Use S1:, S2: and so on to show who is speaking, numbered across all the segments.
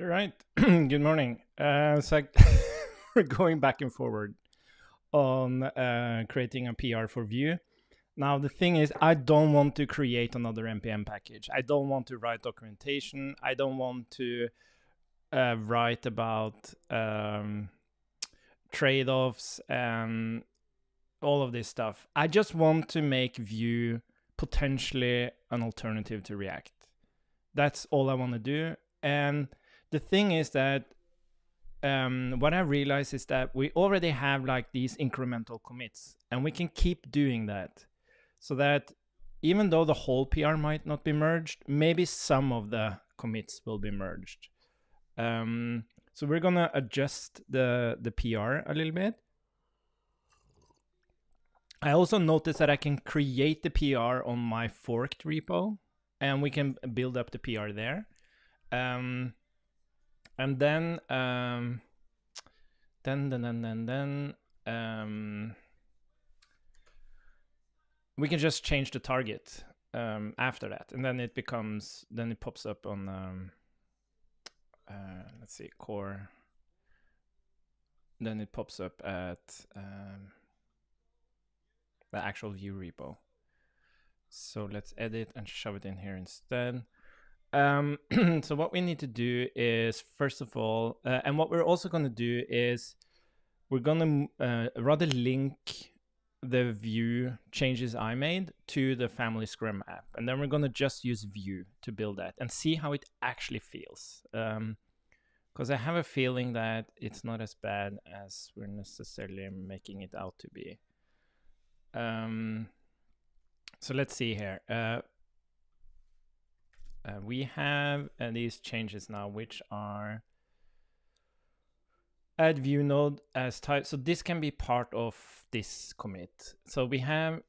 S1: Right. Good morning. We're going back and forward on creating a PR for Vue. Now, the thing is, I don't want to create another NPM package. I don't want to write documentation. I don't want to write about trade offs and all of this stuff. I just want to make Vue potentially an alternative to React. That's all I want to do. And the thing is that what I realized is that we already have like these incremental commits, and we can keep doing that, so that even though the whole PR might not be merged, maybe some of the commits will be merged. So we're gonna adjust the PR a little bit. I also noticed that I can create the PR on my forked repo, and we can build up the PR there. And then we can just change the target after that, and then it pops up on let's see, core. Then it pops up at the actual Vue repo. So let's edit and shove it in here instead. So what we need to do is, first of all, and what we're also going to do is we're going to rather link the Vue changes I made to the family Scrum app. And then we're going to just use Vue to build that and see how it actually feels. Because I have a feeling that it's not as bad as we're necessarily making it out to be. So let's see here. We have these changes now, which are add Vue node as type. So this can be part of this commit. So we have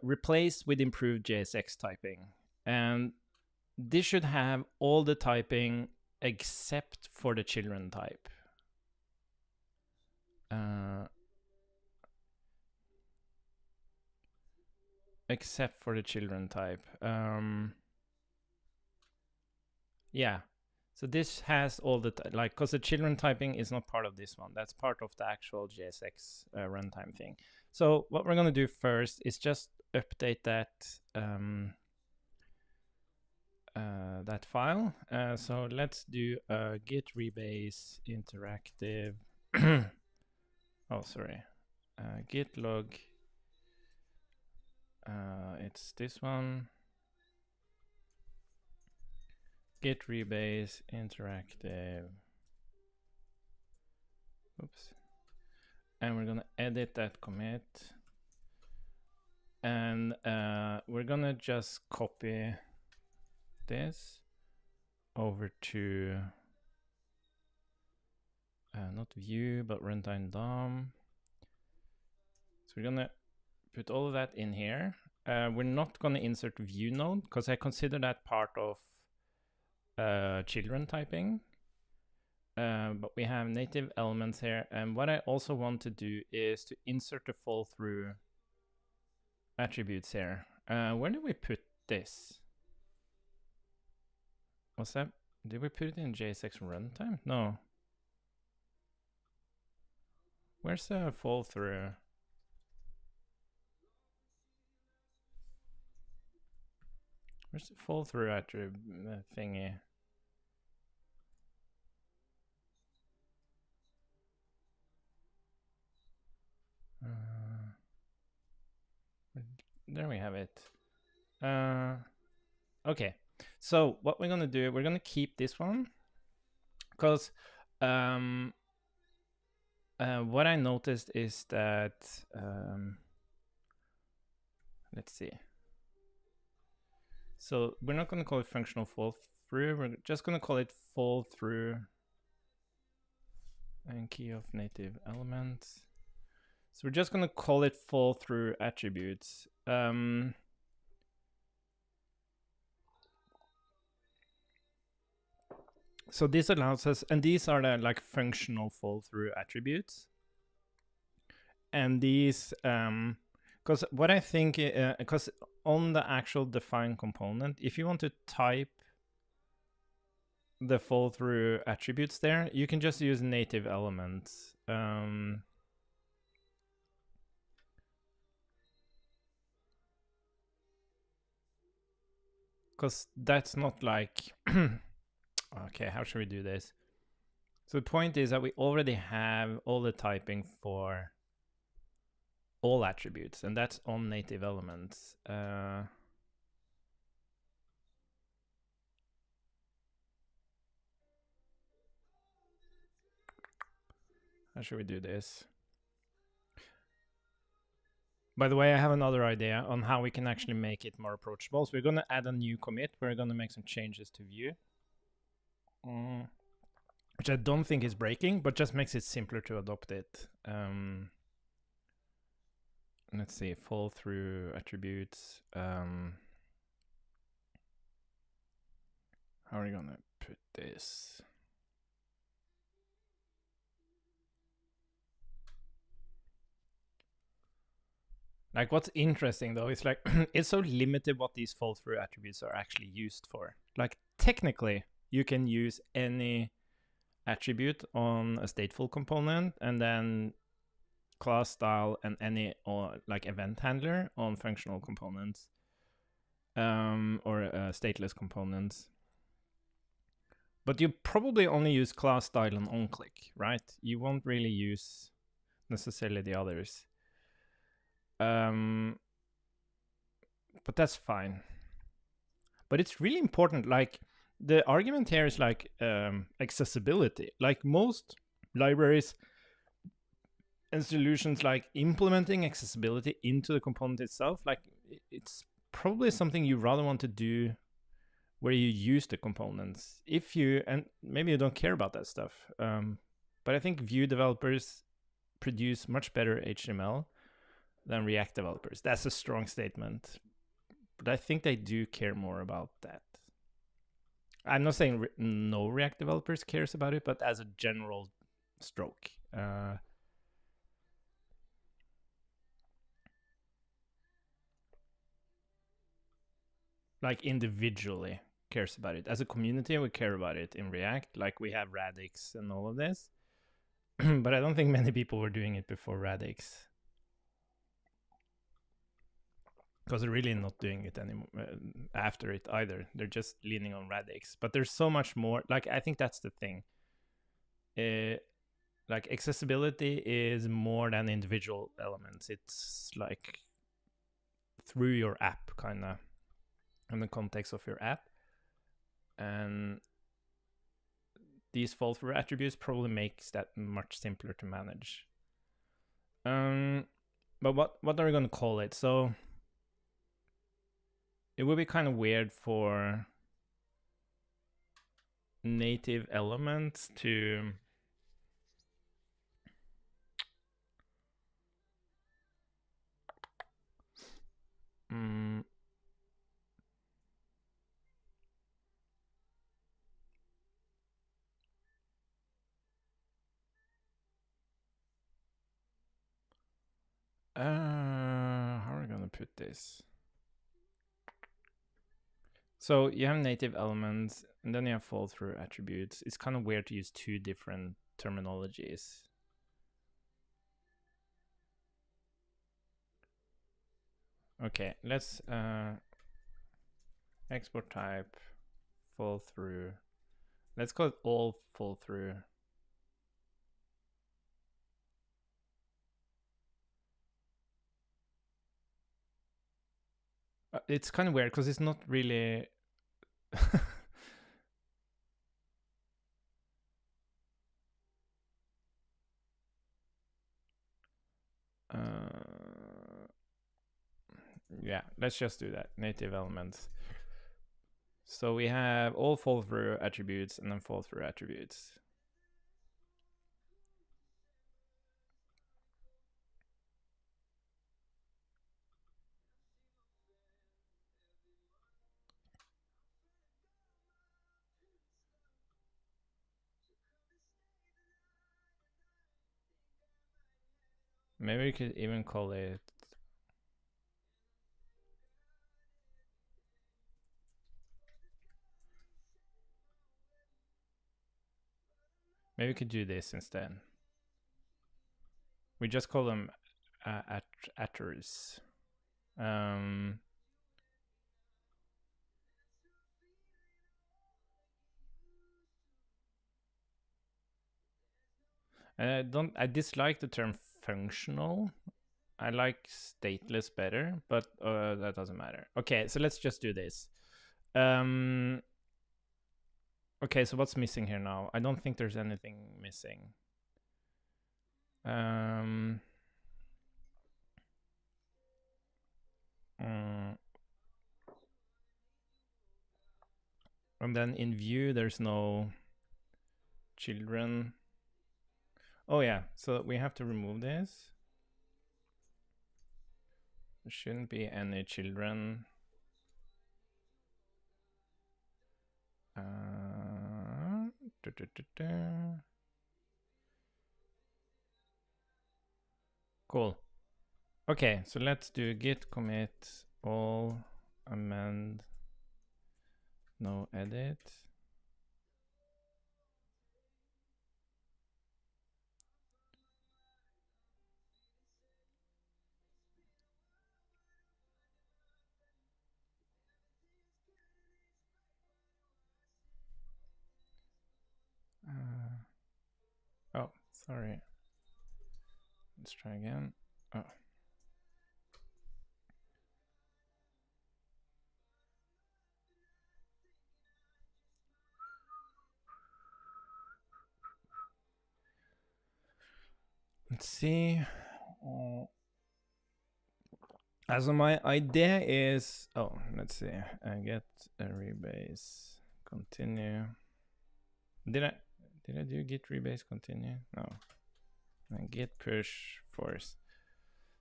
S1: replace with improved JSX typing. And this should have all the typing except for the children type. Except for the children type. Yeah. So this has all the, like, because the children typing is not part of this one. That's part of the actual JSX runtime thing. So what we're going to do first is just update that that file. So let's do git rebase interactive. Oh, sorry. Git log. It's this one. Git rebase interactive. Oops. And we're gonna edit that commit. And we're gonna just copy this over to not Vue, but runtime DOM. So we're gonna put all of that in here. We're not gonna insert Vue node because I consider that part of children typing. But we have native elements here. And what I also want to do is to insert the fall through attributes here. Where did we put this? What's that? Did we put it in JSX runtime? No. Where's the fall through? Where's the fall through attribute thingy? There we have it. Okay, so what we're gonna do, we're gonna keep this one because what I noticed is that let's see. So we're not gonna call it functional fall through. We're just gonna call it fall through and key of native elements. So we're just gonna call it fall through attributes. So this allows us, and these are the like functional fall through attributes. And these, because what I think, because on the actual define component, if you want to type the fall through attributes there, you can just use native elements. Because that's not like okay, how should we do this? So the point is that we already have all the typing for all attributes, and that's on native elements. How should we do this? By the way, I have another idea on how we can actually make it more approachable. So we're going to add a new commit. We're going to make some changes to Vue, which I don't think is breaking, but just makes it simpler to adopt it. Let's see, fall through attributes. How are we going to put this? Like, what's interesting though is like it's so limited what these fall through attributes are actually used for. Like, technically, you can use any attribute on a stateful component and then class style and any or like event handler on functional components, or stateless components. But you probably only use class style and onClick, right? You won't really use necessarily the others. But that's fine. But it's really important. Like, the argument here is like accessibility. Like, most libraries and solutions, like implementing accessibility into the component itself, like it's probably something you rather want to do where you use the components. If you, and maybe you don't care about that stuff, but I think Vue developers produce much better HTML than React developers. That's a strong statement, but I think they do care more about that. I'm not saying no React developers cares about it, but as a general stroke. Like, individually cares about it. As a community, we care about it in React. Like, we have Radix and all of this. But I don't think many people were doing it before Radix. Because they're really not doing it anymore after it either. They're just leaning on Radix. But there's so much more. Like, I think that's the thing. Like, accessibility is more than individual elements. It's like through your app, kind of, in the context of your app. And these fall through attributes probably makes that much simpler to manage. But what are we going to call it? So it would be kind of weird for native elements to how are we going to put this? So you have native elements, and then you have fall through attributes. It's kind of weird to use two different terminologies. Okay, let's export type fall through. Let's call it all fall through. It's kind of weird because it's not really yeah, let's just do that. Native elements. So we have all fall through attributes and then fall through attributes. Maybe we could even call it Maybe we could do this instead. We just call them attrs. I dislike the term functional. I like stateless better, but that doesn't matter. Okay, so let's just do this. Okay, so what's missing here now? I don't think there's anything missing. And then in view, there's no children. Oh yeah, so we have to remove this. There shouldn't be any children. Cool. Okay, so let's do git commit all amend no edit. Oh, sorry. Let's try again. Oh. Let's see. So my idea is, let's see. Get a rebase, continue. Did I do git rebase continue? No. And git push force.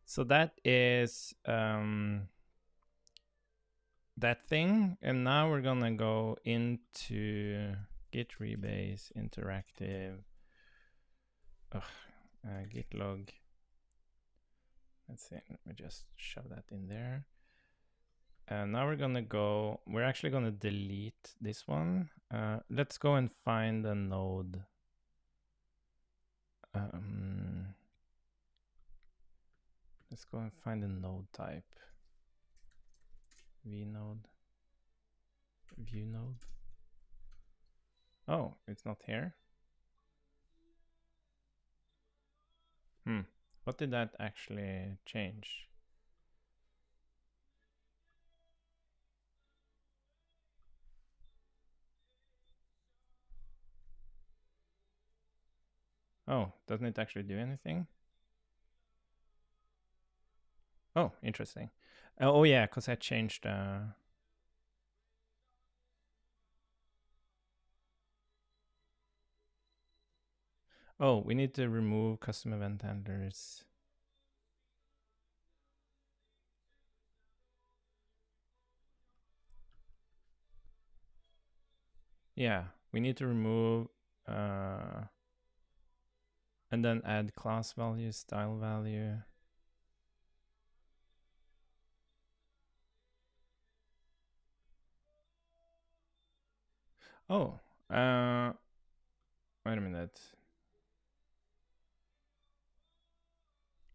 S1: So that is that thing, and now we're gonna go into git rebase interactive git log. Let's see, let me just shove that in there. And now we're actually gonna delete this one. Let's go and find a node. Let's go and find a node type. vnode, view node. Oh, it's not here. What did that actually change? Oh, doesn't it actually do anything? Oh, interesting. Oh yeah, because I changed oh, we need to remove custom event handlers. Yeah, we need to remove and then add class value, style value. Oh, wait a minute.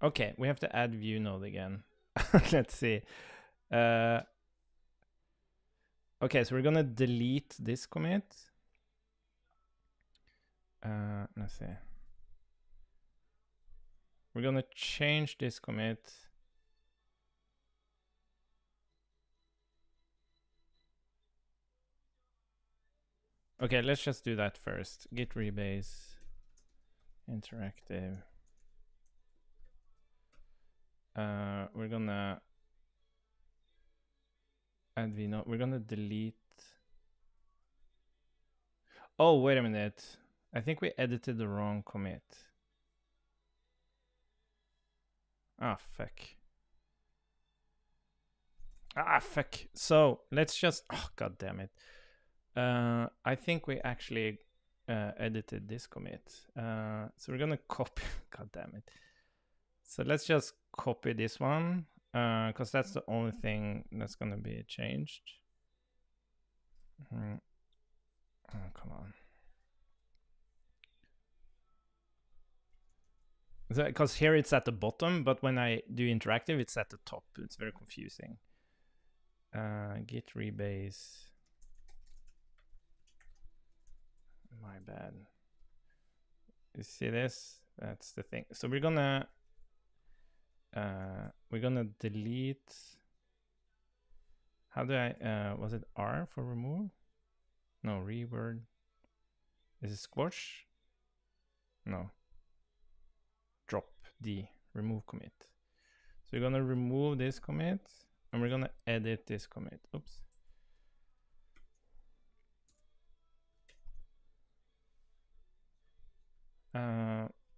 S1: Okay, we have to add view node again. Let's see. Okay, so we're gonna delete this commit. Let's see. We're gonna change this commit. Okay, let's just do that first. Git rebase interactive. We're gonna add vnode. We're gonna delete. Oh, wait a minute. I think we edited the wrong commit. Ah, fuck. Ah, fuck. So let's just, oh, god damn it. I think we actually edited this commit. So we're gonna copy, god damn it. So let's just copy this one, because that's the only thing that's gonna be changed. Oh, come on. Because here it's at the bottom, but when I do interactive, it's at the top. It's very confusing. Git rebase. My bad. You see this? That's the thing. So we're gonna delete. How do I? Was it R for remove? No, reword. Is it squash? No. Drop D. Remove commit. So we're gonna remove this commit, and we're gonna edit this commit. Oops.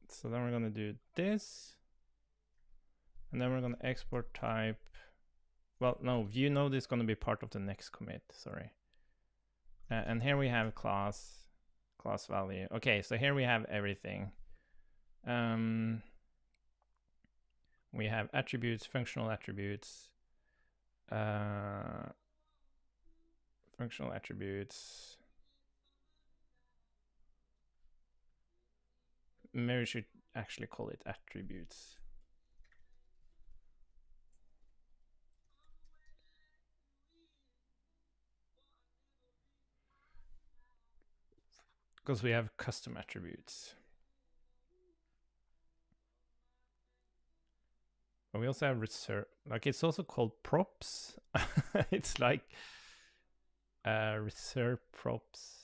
S1: So then we're gonna do this, and then we're gonna export type. Well, no, view node is gonna be part of the next commit. Sorry. And here we have class value. Okay, so here we have everything. We have attributes, functional attributes, Maybe we should actually call it attributes. Because we have custom attributes. But we also have reserve, like it's also called props. It's like reserve props.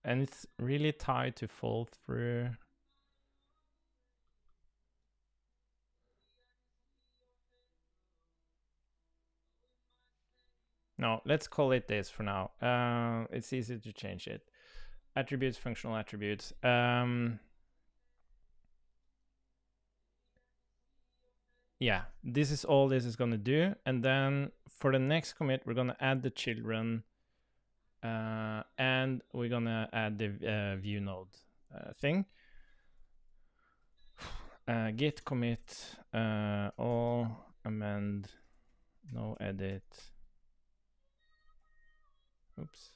S1: And it's really tied to fall through. No, let's call it this for now. It's easy to change it. Attributes, functional attributes. Yeah, this is all this is going to do. And then for the next commit, we're going to add the children. And we're going to add the view node thing. Git commit all amend no edit. Oops.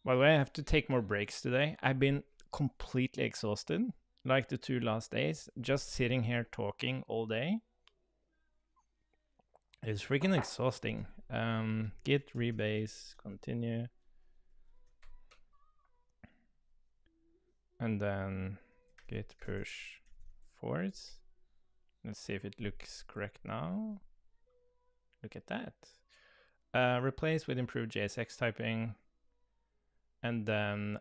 S1: By the way, I have to take more breaks today. I've been completely exhausted, like the 2 last days, just sitting here talking all day. It's freaking exhausting. Git rebase, continue. And then git push forwards. Let's see if it looks correct now. Look at that. Replace with improved JSX typing. And then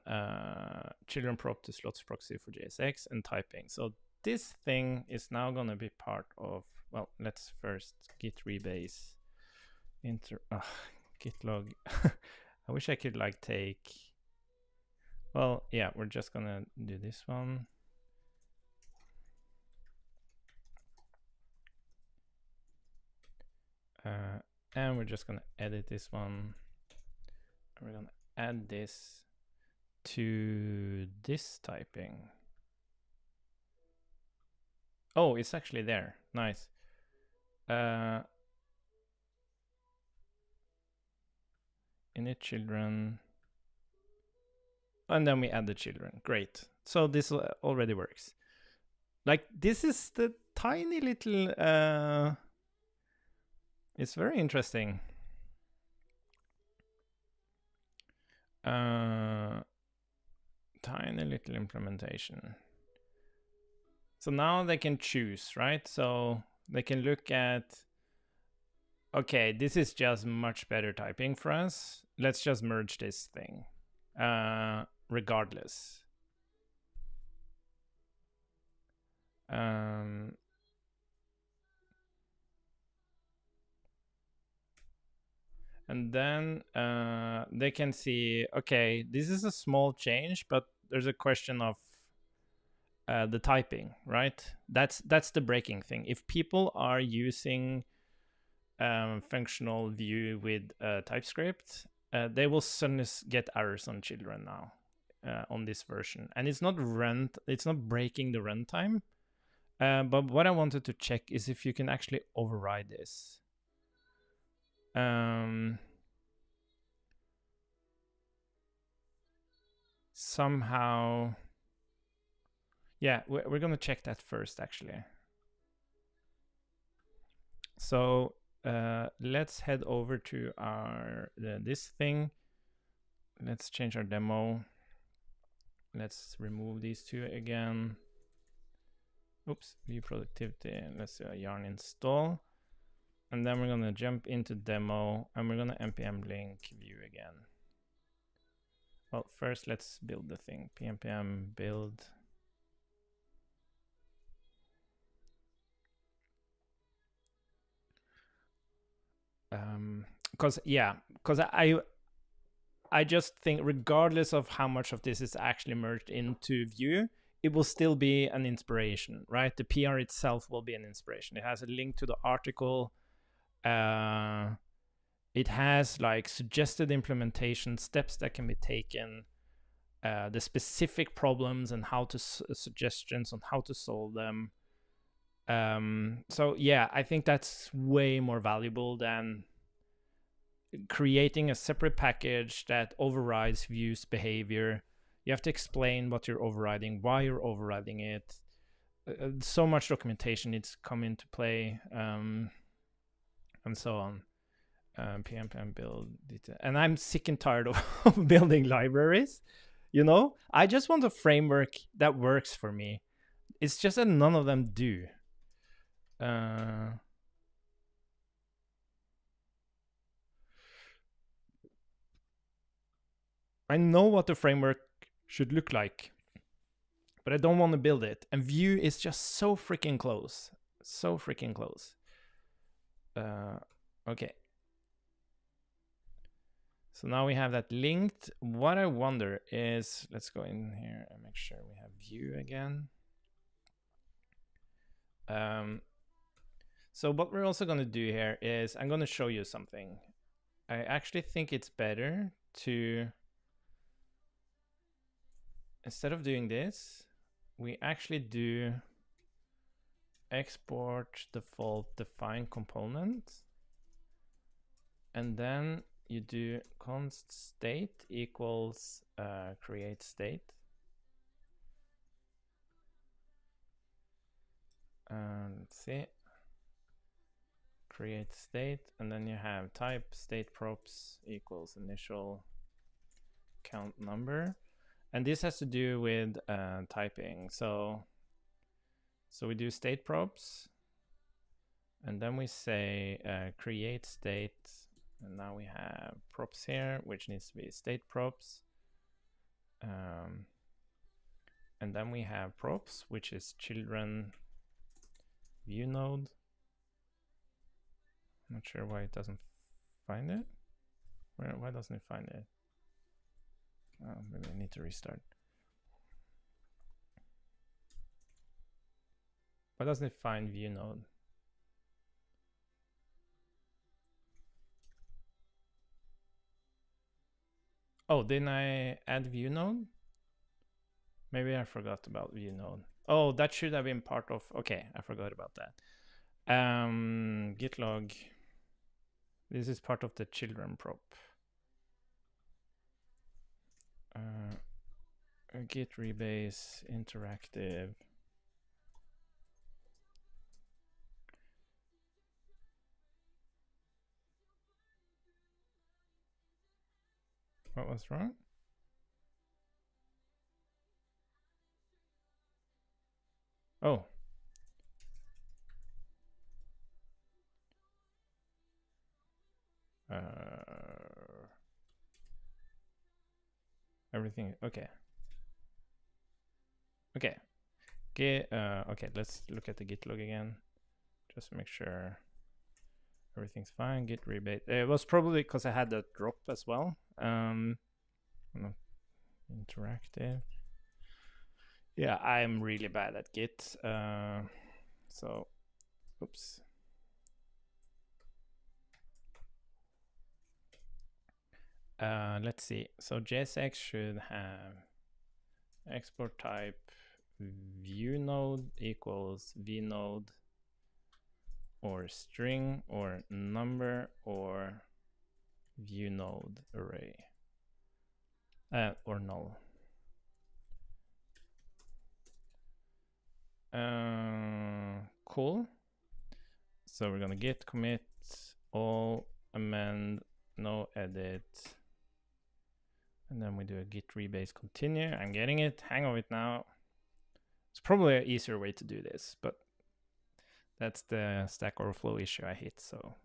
S1: children prop to slots proxy for JSX and typing. So this thing is now going to be part of, well, let's first git rebase git log. I wish I could like take, well, yeah, we're just going to do this one. And we're just going to edit this one. We're going to add this to this typing. Oh, it's actually there. Nice. Init children. And then we add the children. Great. So this already works. Like this is the tiny little, it's very interesting. Tiny little implementation. So now they can choose, right? So they can look at, okay, this is just much better typing for us. Let's just merge this thing, regardless. And then they can see, okay, this is a small change, but there's a question of the typing, right? That's the breaking thing. If people are using functional view with TypeScript, they will suddenly get errors on children now on this version, and it's not breaking the runtime. But what I wanted to check is if you can actually override this. Somehow, yeah, we're gonna check that first actually. So let's head over to our this thing. Let's change our demo. Let's remove these two again. Oops, view productivity. Let's do a yarn install. And then we're gonna jump into demo and we're gonna npm link view again. Well, first let's build the thing. npm build. Because I just think regardless of how much of this is actually merged into Vue, it will still be an inspiration, right? The PR itself will be an inspiration. It has a link to the article. It has like suggested implementation steps that can be taken, the specific problems and how to suggestions on how to solve them. So yeah, I think that's way more valuable than creating a separate package that overrides Vue's behavior. You have to explain what you're overriding, why you're overriding it. So much documentation needs to come into play, and so on. pm build detail. And I'm sick and tired of building libraries. You know, I just want a framework that works for me. It's just that none of them do. I know what the framework should look like, but I don't want to build it. And Vue is just so freaking close. So freaking close. Okay. So now we have that linked. What I wonder is, let's go in here and make sure we have Vue again. So what we're also going to do here is I'm going to show you something. I actually think it's better to, instead of doing this, we actually do export default define component, and then you do const state equals create state. Let's see, create state, and then you have type state props equals initial count number, and this has to do with typing. So we do state props, and then we say create state, and now we have props here, which needs to be state props. And then we have props, which is children view node. I'm not sure why it doesn't find it. Why doesn't it find it? Maybe I need to restart. Why doesn't it find view node? Oh, didn't I add view node? Maybe I forgot about view node. Oh, that should have been part of, okay, I forgot about that. Git log. This is part of the children prop. Git rebase interactive. What was wrong? Oh. Everything, okay. Okay. Okay, let's look at the git log again. Just make sure everything's fine. Git rebase. It was probably because I had that drop as well. Interactive. Yeah, I'm really bad at Git. So, oops. Let's see. So JSX should have export type view node equals vnode or string or number or view node array or null. Cool. So we're gonna git commit all amend no edit, and then we do a git rebase continue. I'm getting it, hang of it now. It's probably an easier way to do this, but that's the Stack Overflow issue I hit. So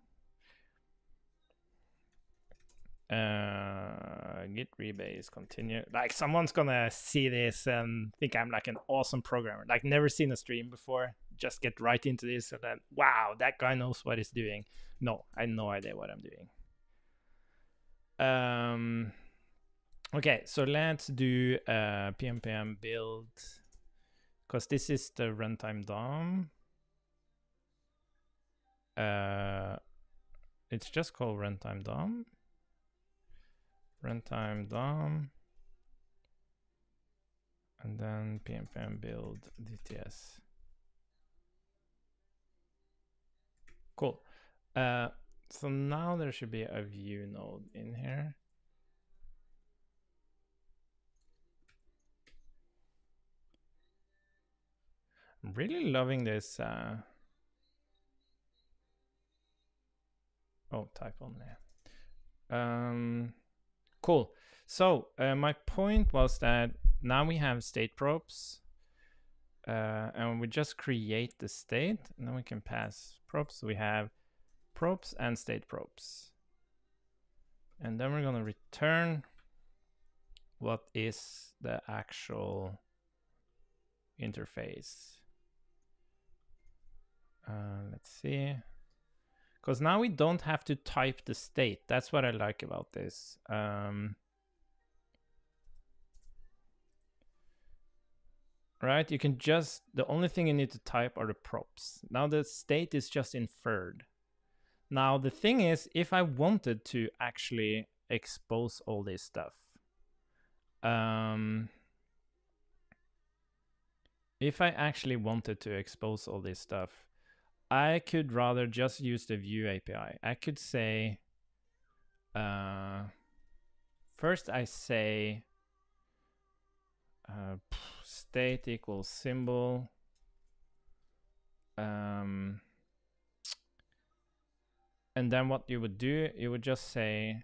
S1: git rebase continue. Like someone's gonna see this and think I'm like an awesome programmer, like never seen a stream before, just get right into this and then wow, that guy knows what he's doing. No, I have no idea what I'm doing. Okay, so let's do pm build, because this is the runtime DOM. It's just called runtime DOM. Runtime DOM, and then pm build DTS. Cool. So now there should be a view node in here. I'm really loving this. Oh, type only. Cool. So my point was that now we have state probes, and we just create the state, and then we can pass probes. So we have probes and state probes, and then we're gonna return what is the actual interface. Let's see. Because now we don't have to type the state. That's what I like about this. Right, you can just, the only thing you need to type are the props. Now the state is just inferred. Now the thing is, if I wanted to actually expose all this stuff, if I actually wanted to expose all this stuff, I could rather just use the Vue API. I could say, first I say state equals symbol. And then what you would do, you would just say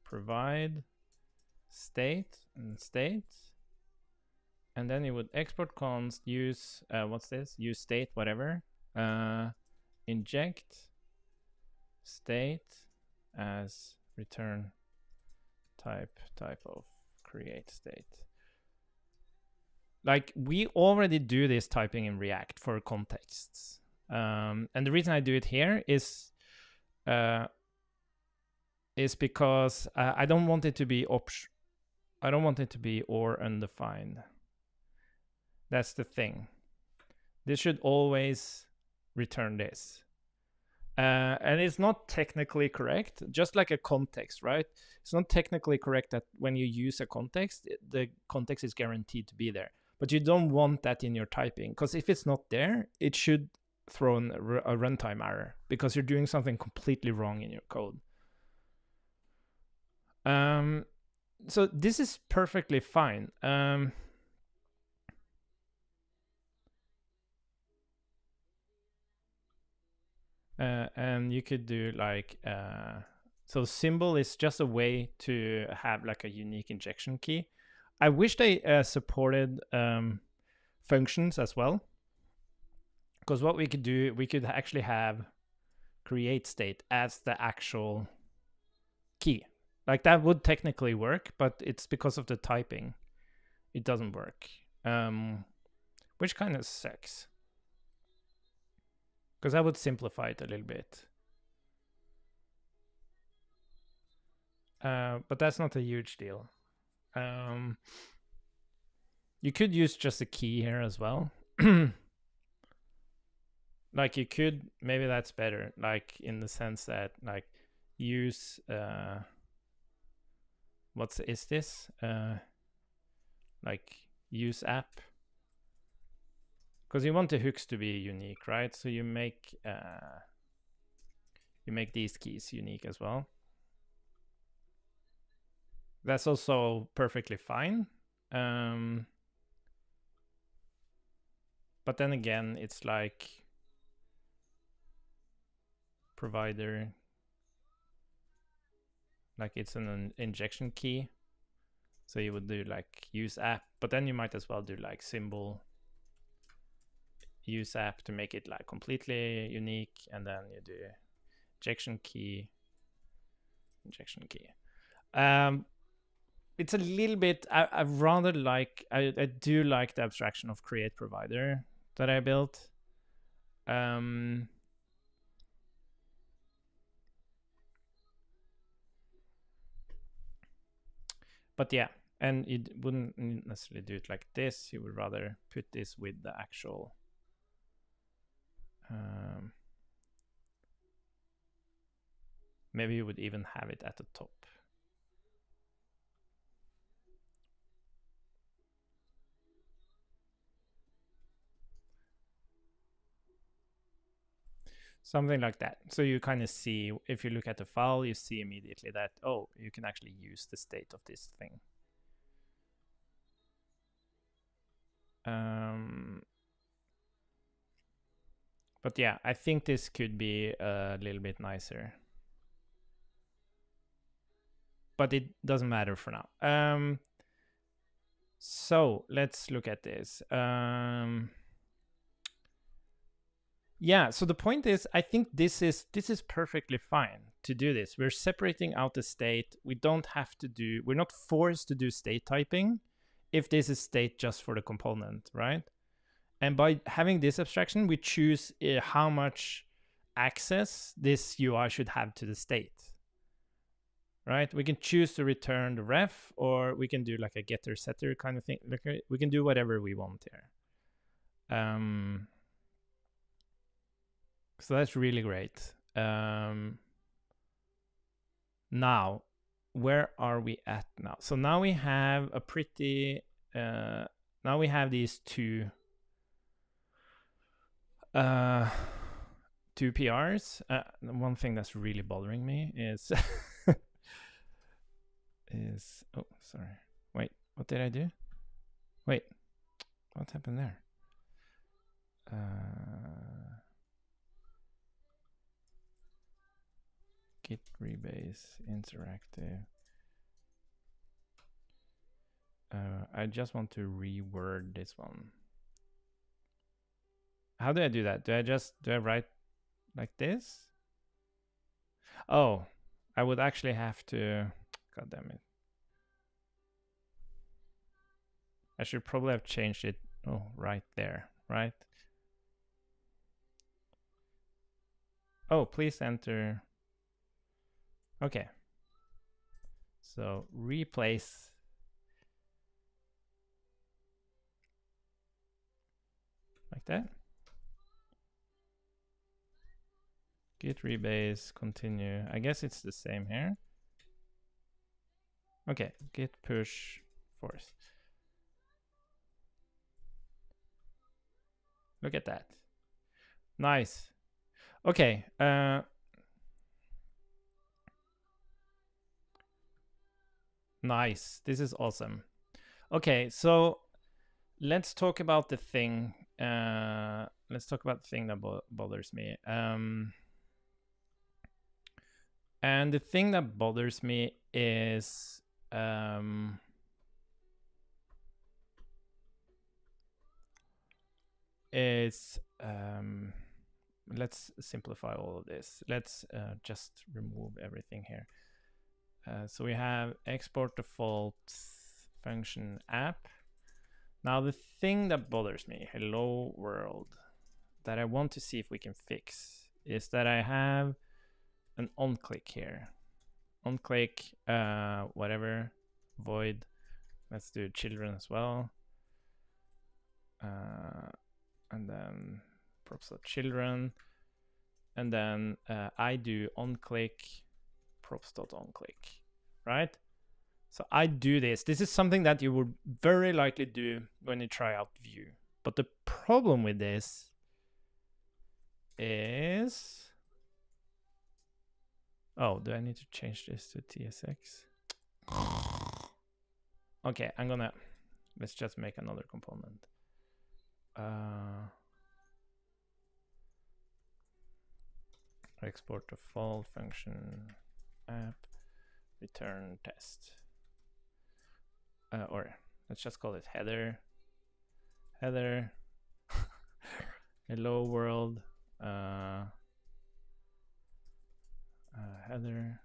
S1: provide state and state. And then you would export const, use, what's this? Use state, whatever. Inject state as return type of create state. Like we already do this typing in React for contexts. And the reason I do it here is because I don't want it to be I don't want it to be or undefined. That's the thing. This should always return this. And it's not technically correct, just like a context, right? It's not technically correct that when you use a context, the context is guaranteed to be there. But you don't want that in your typing, because if it's not there, it should throw in a runtime error because you're doing something completely wrong in your code. So this is perfectly fine. And you could do like, so symbol is just a way to have like a unique injection key. I wish they supported functions as well. Because what we could do, we could actually have create state as the actual key. Like that would technically work, but it's because of the typing, it doesn't work. Which kind of sucks. Because I would simplify it a little bit. But that's not a huge deal. You could use just a key here as well. Like you could, maybe that's better, like in the sense that like use what is this? Like use app, because you want the hooks to be unique, right? So you make these keys unique as well. That's also perfectly fine. But then again, it's like provider, like it's an injection key. So you would do like use app, but then you might as well do like symbol use app to make it like completely unique, and then you do injection key. It's a little bit, I rather like, I do like the abstraction of create provider that I built. But yeah, and it wouldn't necessarily do it like this. You would rather put this with the actual maybe you would even have it at the top. Something like that. So you kind of see, if you look at the file, you see immediately that, oh, you can actually use the state of this thing. But yeah, I think this could be a little bit nicer. But it doesn't matter for now. So let's look at this. Yeah, so the point is, I think this is perfectly fine to do this. We're separating out the state. We're not forced to do state typing if this is state just for the component, right? And by having this abstraction, we choose how much access this UI should have to the state, right? We can choose to return the ref, or we can do like a getter setter kind of thing. We can do whatever we want here. So that's really great. Now, where are we at now? So now we have a pretty, now we have these two PRs. One thing that's really bothering me is, oh, sorry. Wait, what did I do? Wait, what happened there? Git rebase interactive. I just want to reword this one. How do I do that? Do I write like this? Oh, I would actually have to, god damn it. I should probably have changed it, right there, right? Oh, please enter. Okay. So replace. Like that. Git rebase, continue. I guess it's the same here. Okay, git push force. Look at that. Nice. Okay. Nice. This is awesome. Okay, so let's talk about the thing. Let's talk about the thing that bothers me. And the thing that bothers me is let's simplify all of this. Let's just remove everything here. So we have export default function app. Now the thing that bothers me, hello world, that I want to see if we can fix is that I have an onClick here. OnClick, whatever, void. Let's do children as well. And then props.children. And then I do onClick props.onClick, right? So I do this. This is something that you would very likely do when you try out Vue. But the problem with this is... Oh, do I need to change this to TSX? Okay, let's just make another component. Export default function app return test. Or let's just call it header. Header. Hello world. Header.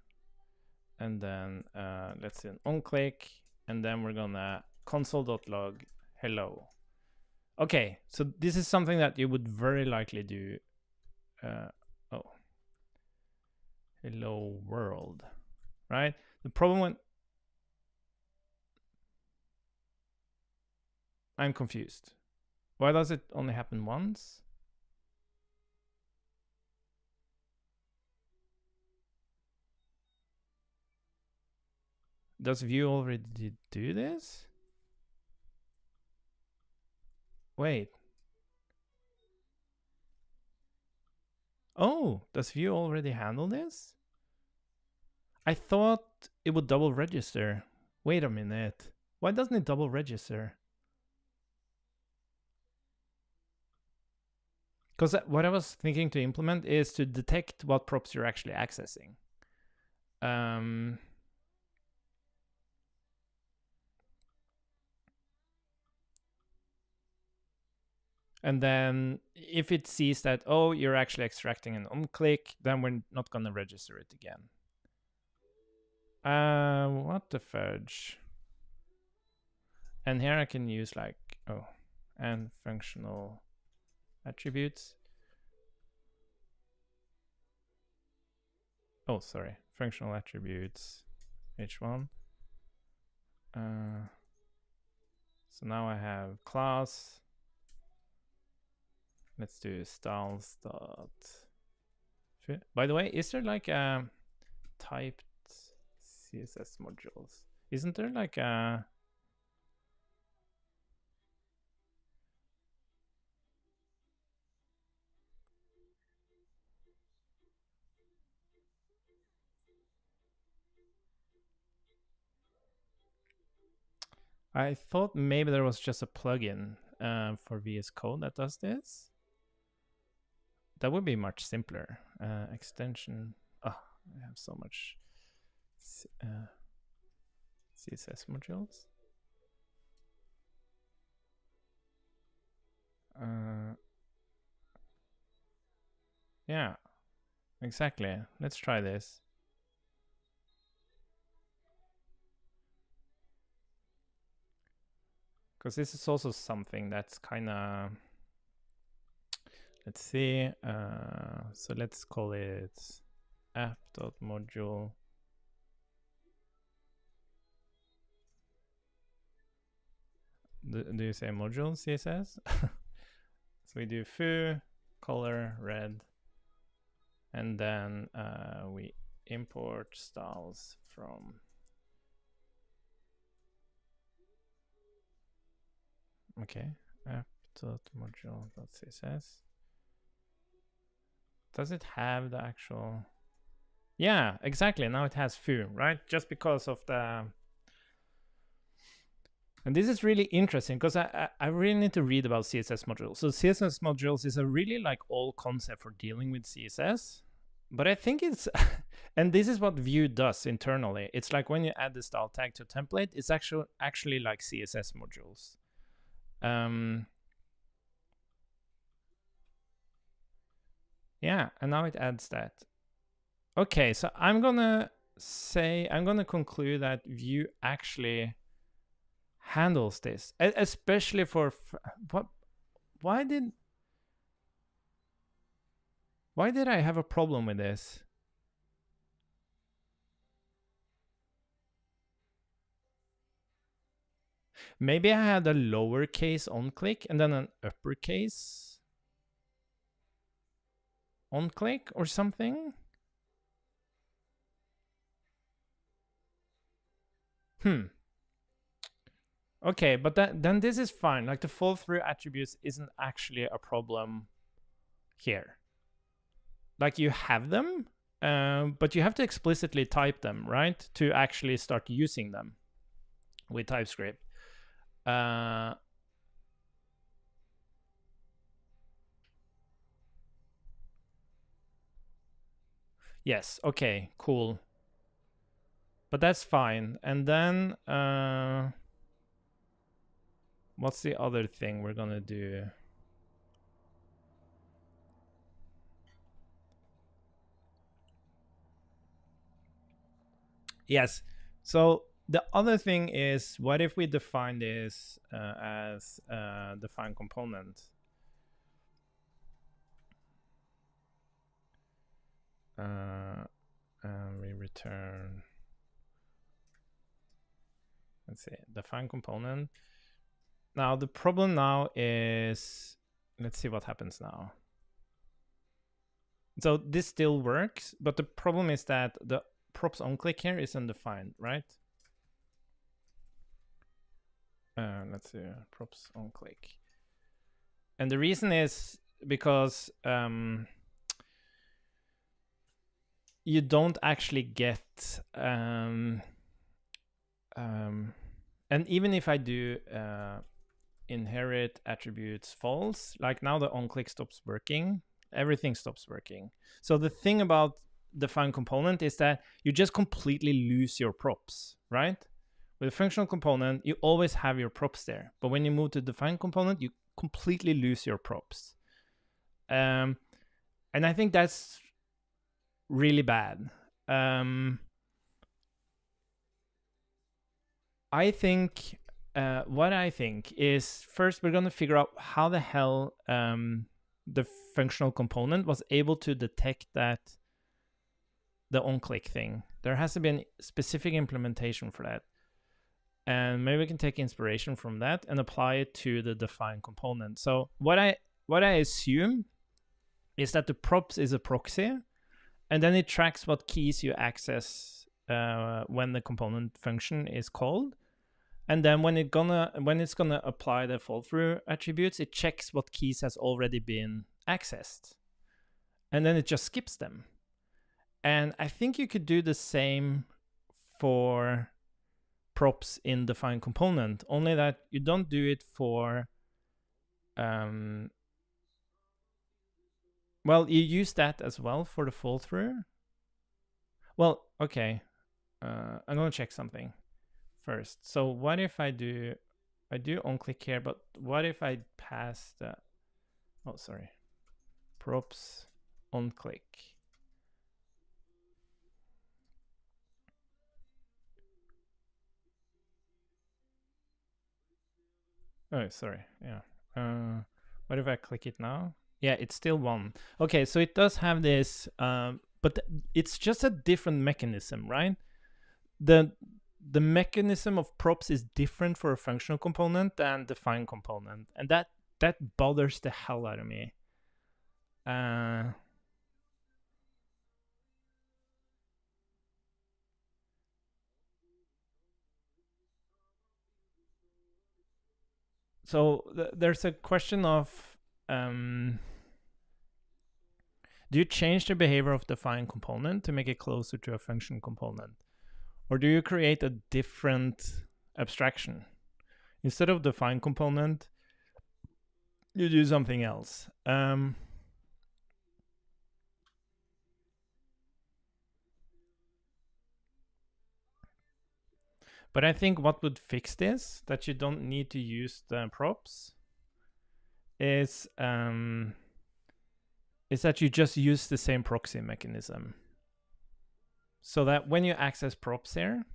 S1: And then let's do an on-click. And then we're gonna console.log hello. Okay, so this is something that you would very likely do. Hello world, right? The problem when I'm confused. Why does it only happen once? Does Vue already do this? Wait. Oh, does Vue already handle this? I thought it would double register. Wait a minute. Why doesn't it double register? Because what I was thinking to implement is to detect what props you're actually accessing. And then if it sees that, oh, you're actually extracting an on-click, then we're not going to register it again. What the fudge? And here I can use like, and functional attributes. Oh, sorry, functional attributes, h1. So now I have class. Let's do styles dot. By the way, is there like a typed CSS modules? Isn't there like a... I thought maybe there was just a plugin for VS Code that does this. That would be much simpler. Extension. Oh, I have so much CSS modules. Yeah, exactly. Let's try this. Because this is also something that's kind of... Let's see. So let's call it app.module. Do you say module CSS? So we do foo, color, red, and then we import styles from... Okay, app.module.css. Does it have the actual... Yeah, exactly. Now it has foo, right? Just because of the... And this is really interesting because I really need to read about CSS modules. So CSS modules is a really like old concept for dealing with CSS. But I think it's... and this is what Vue does internally. It's like when you add the style tag to a template, it's actually like CSS modules. Yeah, and now it adds that. Okay, so I'm gonna conclude that Vue actually handles this, especially for why did I have a problem with this? Maybe I had a lowercase on click and then an uppercase on click or something. Okay, but then this is fine. Like the fall through attributes isn't actually a problem here. Like you have them, but you have to explicitly type them, right? To actually start using them with TypeScript. Yes, okay, cool. But that's fine. And then what's the other thing we're gonna do? Yes. So the other thing is, what if we define this as define component? And we return, let's see, define component. Now the problem now is, let's see what happens now. So this still works, but the problem is that the props onClick here is undefined, right? Let's see, props onClick. And the reason is because you don't actually get and even if I do inherit attributes false, like now the onClick stops working, everything stops working. So the thing about define component is that you just completely lose your props, right? With a functional component, you always have your props there, but when you move to define component, you completely lose your props. And I think that's really bad. I think what I think is, first we're going to figure out how the hell the functional component was able to detect that the onClick thing. There has to be a specific implementation for that. And maybe we can take inspiration from that and apply it to the define component. So what I assume is that the props is a proxy, and then it tracks what keys you access when the component function is called. And then when it's gonna apply the fall through attributes, it checks what keys has already been accessed, and then it just skips them. And I think you could do the same for props in define component, only that you don't do it for well, you use that as well for the fall through. Well, okay, I'm gonna check something first. So what if I do onClick here, but what if I pass the, oh sorry, props onClick. Oh, sorry, yeah. What if I click it now? Yeah, it's still 1. Okay, so it does have this, but it's just a different mechanism, right? The mechanism of props is different for a functional component than define component, and that bothers the hell out of me. So there's a question of do you change the behavior of define component to make it closer to a function component, or do you create a different abstraction? Instead of define component, you do something else. But I think what would fix this, that you don't need to use the props, is that you just use the same proxy mechanism. So that when you access props here,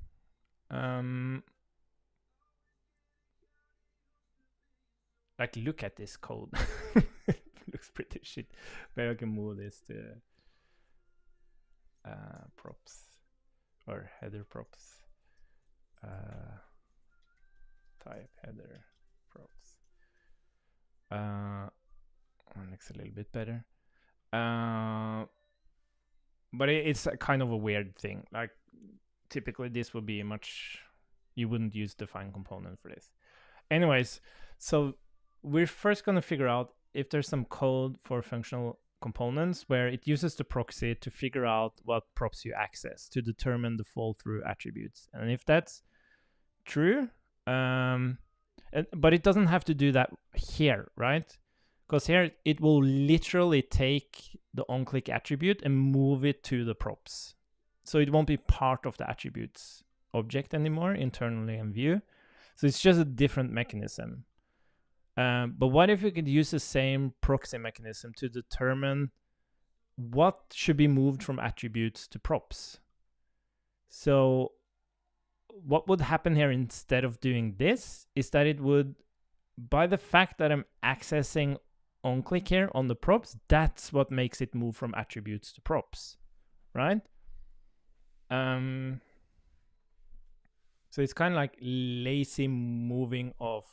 S1: like look at this code. It looks pretty shit. Maybe I can move this to props or header props. Type header props. Looks a little bit better. But it's a kind of a weird thing. Like typically this would be much you wouldn't use define component for this. Anyways, so we're first going to figure out if there's some code for functional components where it uses the proxy to figure out what props you access to determine the fall through attributes. And if that's true, but it doesn't have to do that here, right? Because here it will literally take the onClick attribute and move it to the props. So it won't be part of the attributes object anymore internally in Vue. So it's just a different mechanism. But what if we could use the same proxy mechanism to determine what should be moved from attributes to props? So what would happen here instead of doing this is that it would, by the fact that I'm accessing onClick here on the props, that's what makes it move from attributes to props, right? So it's kind of like lazy moving of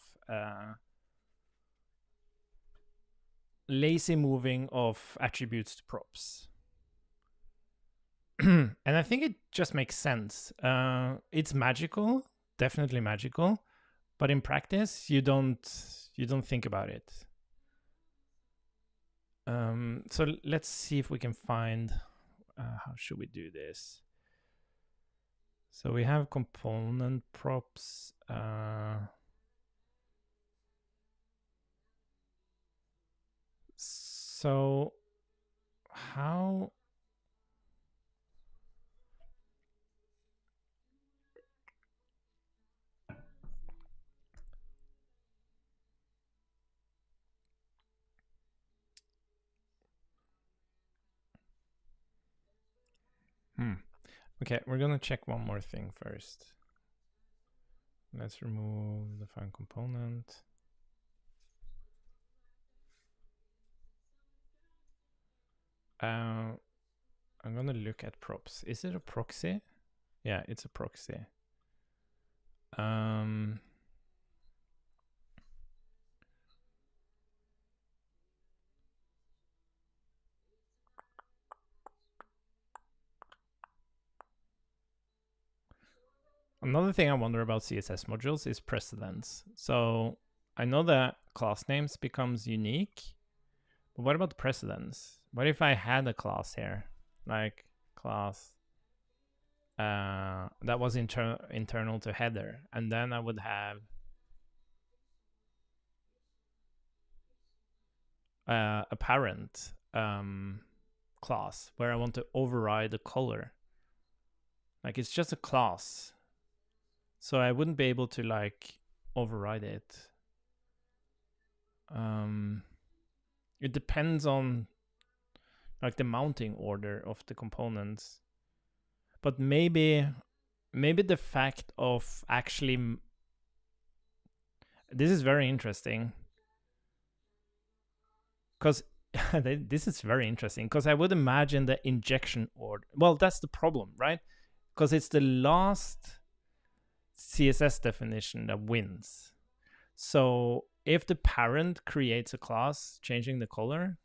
S1: attributes to props. And I think it just makes sense. It's magical, definitely magical, but in practice you don't think about it. So let's see if we can find how should we do this. So we have component props. So how? Okay, we're gonna check one more thing first. Let's remove the define component. I'm gonna look at props. Is it a proxy? Yeah, it's a proxy. Another thing I wonder about CSS modules is precedence. So I know that class names becomes unique, but what about precedence? What if I had a class here, like class that was internal to header, and then I would have a parent class where I want to override the color. Like it's just a class. So I wouldn't be able to like override it. It depends on like the mounting order of the components. But maybe the fact of actually, this is very interesting. Because this is very interesting because I would imagine the injection order. Well, that's the problem, right? Because it's the last CSS definition that wins. So if the parent creates a class changing the color,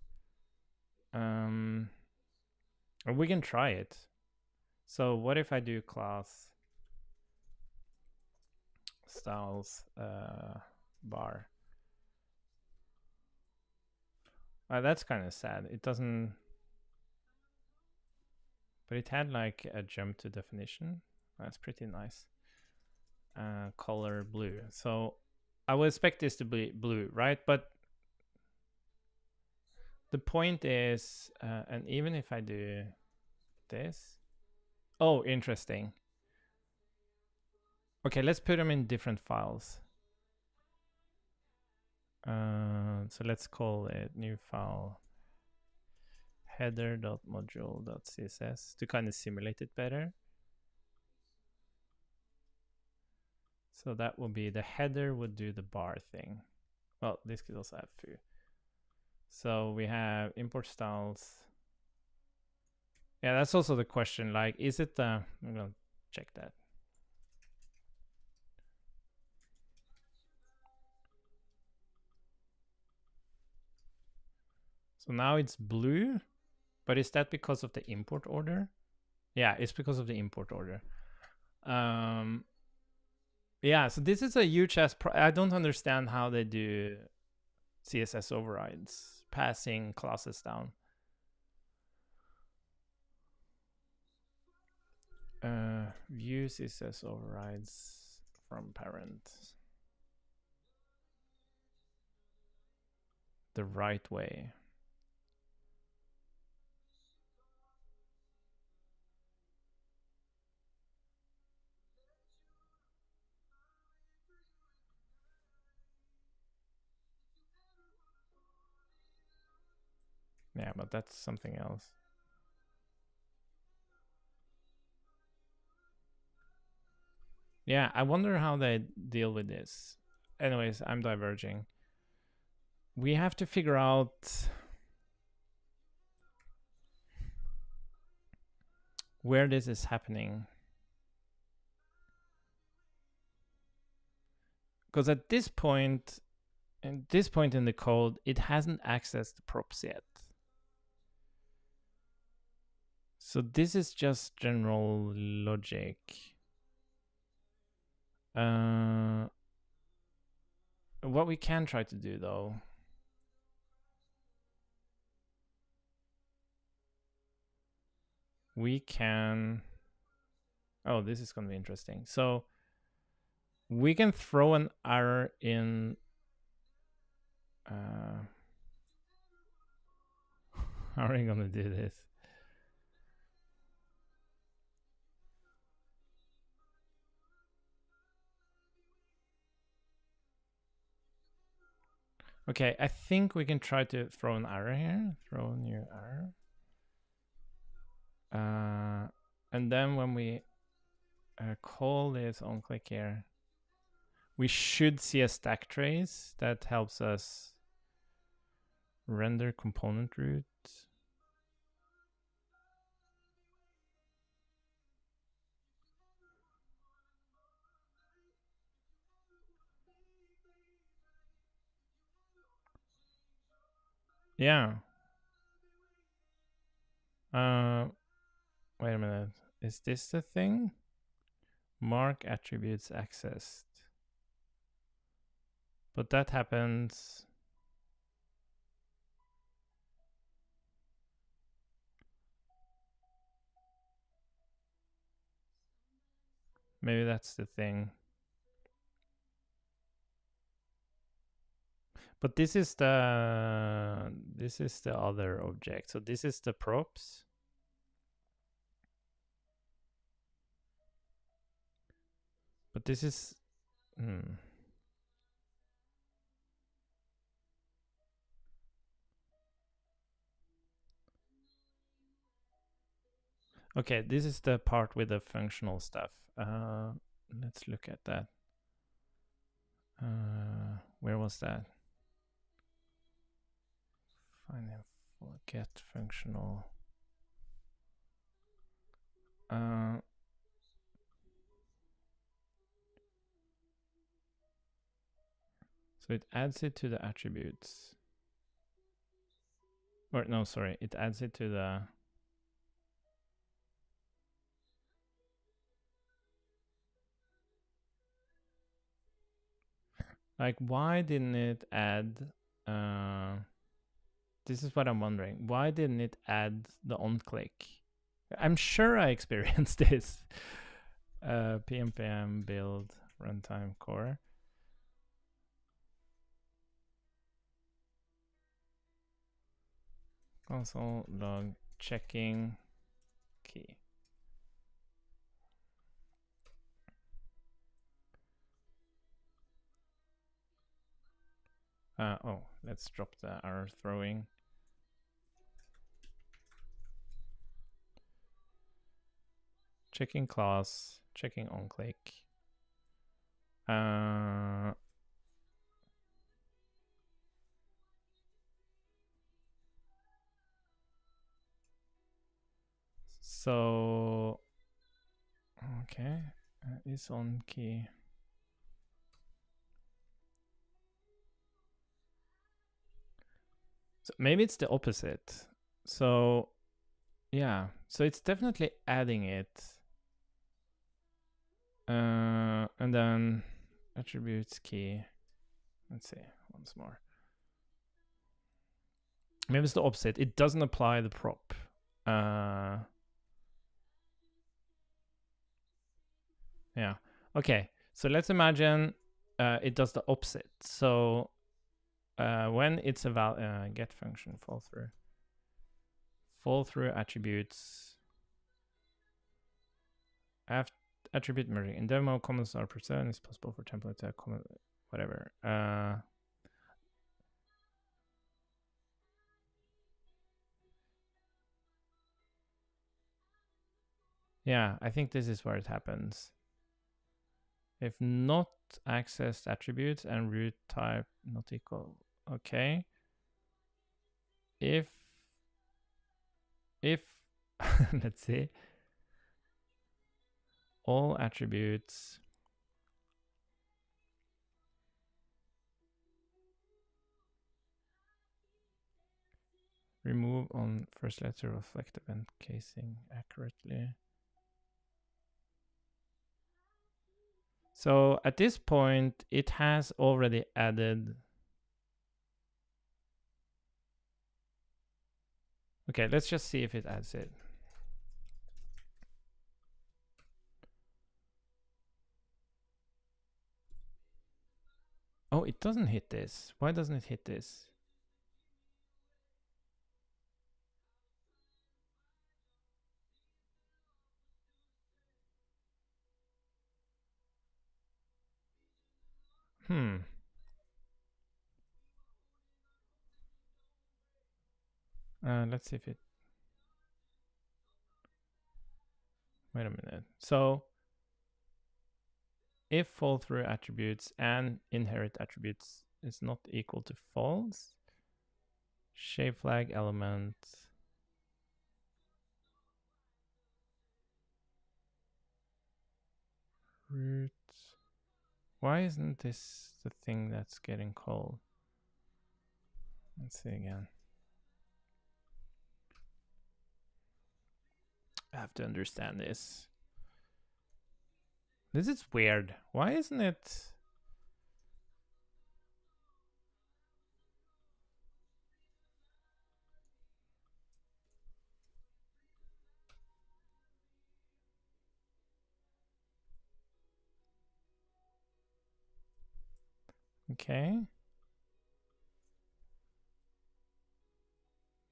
S1: we can try it. So what if I do class styles bar? That's kind of sad. It doesn't, but it had like a jump to definition. That's pretty nice. Color blue. So I would expect this to be blue, right? But the point is, and even if I do this, oh, interesting. Okay, let's put them in different files. So let's call it new file header.module.css to kind of simulate it better. So that will be the header would do the bar thing. Well, this could also have foo. So we have import styles. Yeah, that's also the question. Like, is it the, I'm gonna check that. So now it's blue, but is that because of the import order? Yeah, it's because of the import order. Yeah, so this is a huge ass. I don't understand how they do CSS overrides, passing classes down. View CSS overrides from parent the right way. Yeah, but that's something else. Yeah, I wonder how they deal with this. Anyways, I'm diverging. We have to figure out where this is happening. Because at this point in the code, it hasn't accessed the props yet. So this is just general logic. What we can try to do though, we can, oh, this is going to be interesting. So we can throw an error in, how are we going to do this? Okay, I think we can try to throw an error here. Throw a new error. And then when we call this on click here, we should see a stack trace that helps us render component root. Yeah. Wait a minute. Is this the thing? Mark attributes accessed. But that happens. Maybe that's the thing. But this is the other object. So this is the props. But this is Okay, this is the part with the functional stuff. Let's look at that. Where was that? Find and forget functional. So it adds it to the attributes. Or no, sorry, it adds it to the. Like, why didn't it add? This is what I'm wondering. Why didn't it add the on-click? I'm sure I experienced this. PMPM build runtime core. Console log checking key. Oh, let's drop the error throwing. Checking class, checking on click. So, okay, is on key. So maybe it's the opposite. So, yeah, so it's definitely adding it. And then attributes key. Let's see once more. Maybe it's the opposite. It doesn't apply the prop. Yeah. Okay. So let's imagine it does the opposite. So when it's a get function fall through attributes after attribute merging in demo comments are present. It's possible for template to comment whatever. Yeah, I think this is where it happens. If not accessed attributes and root type not equal. Okay. If let's see, all attributes remove on first letter reflect event casing accurately. So at this point, it has already added. Okay, let's just see if it adds it. Oh, it doesn't hit this. Why doesn't it hit this? Let's see if it. Wait a minute. So if fall through attributes and inherit attributes is not equal to false, shape flag element root. Why isn't this the thing that's getting called? Let's see again. I have to understand this. This is weird. Why isn't it? Okay.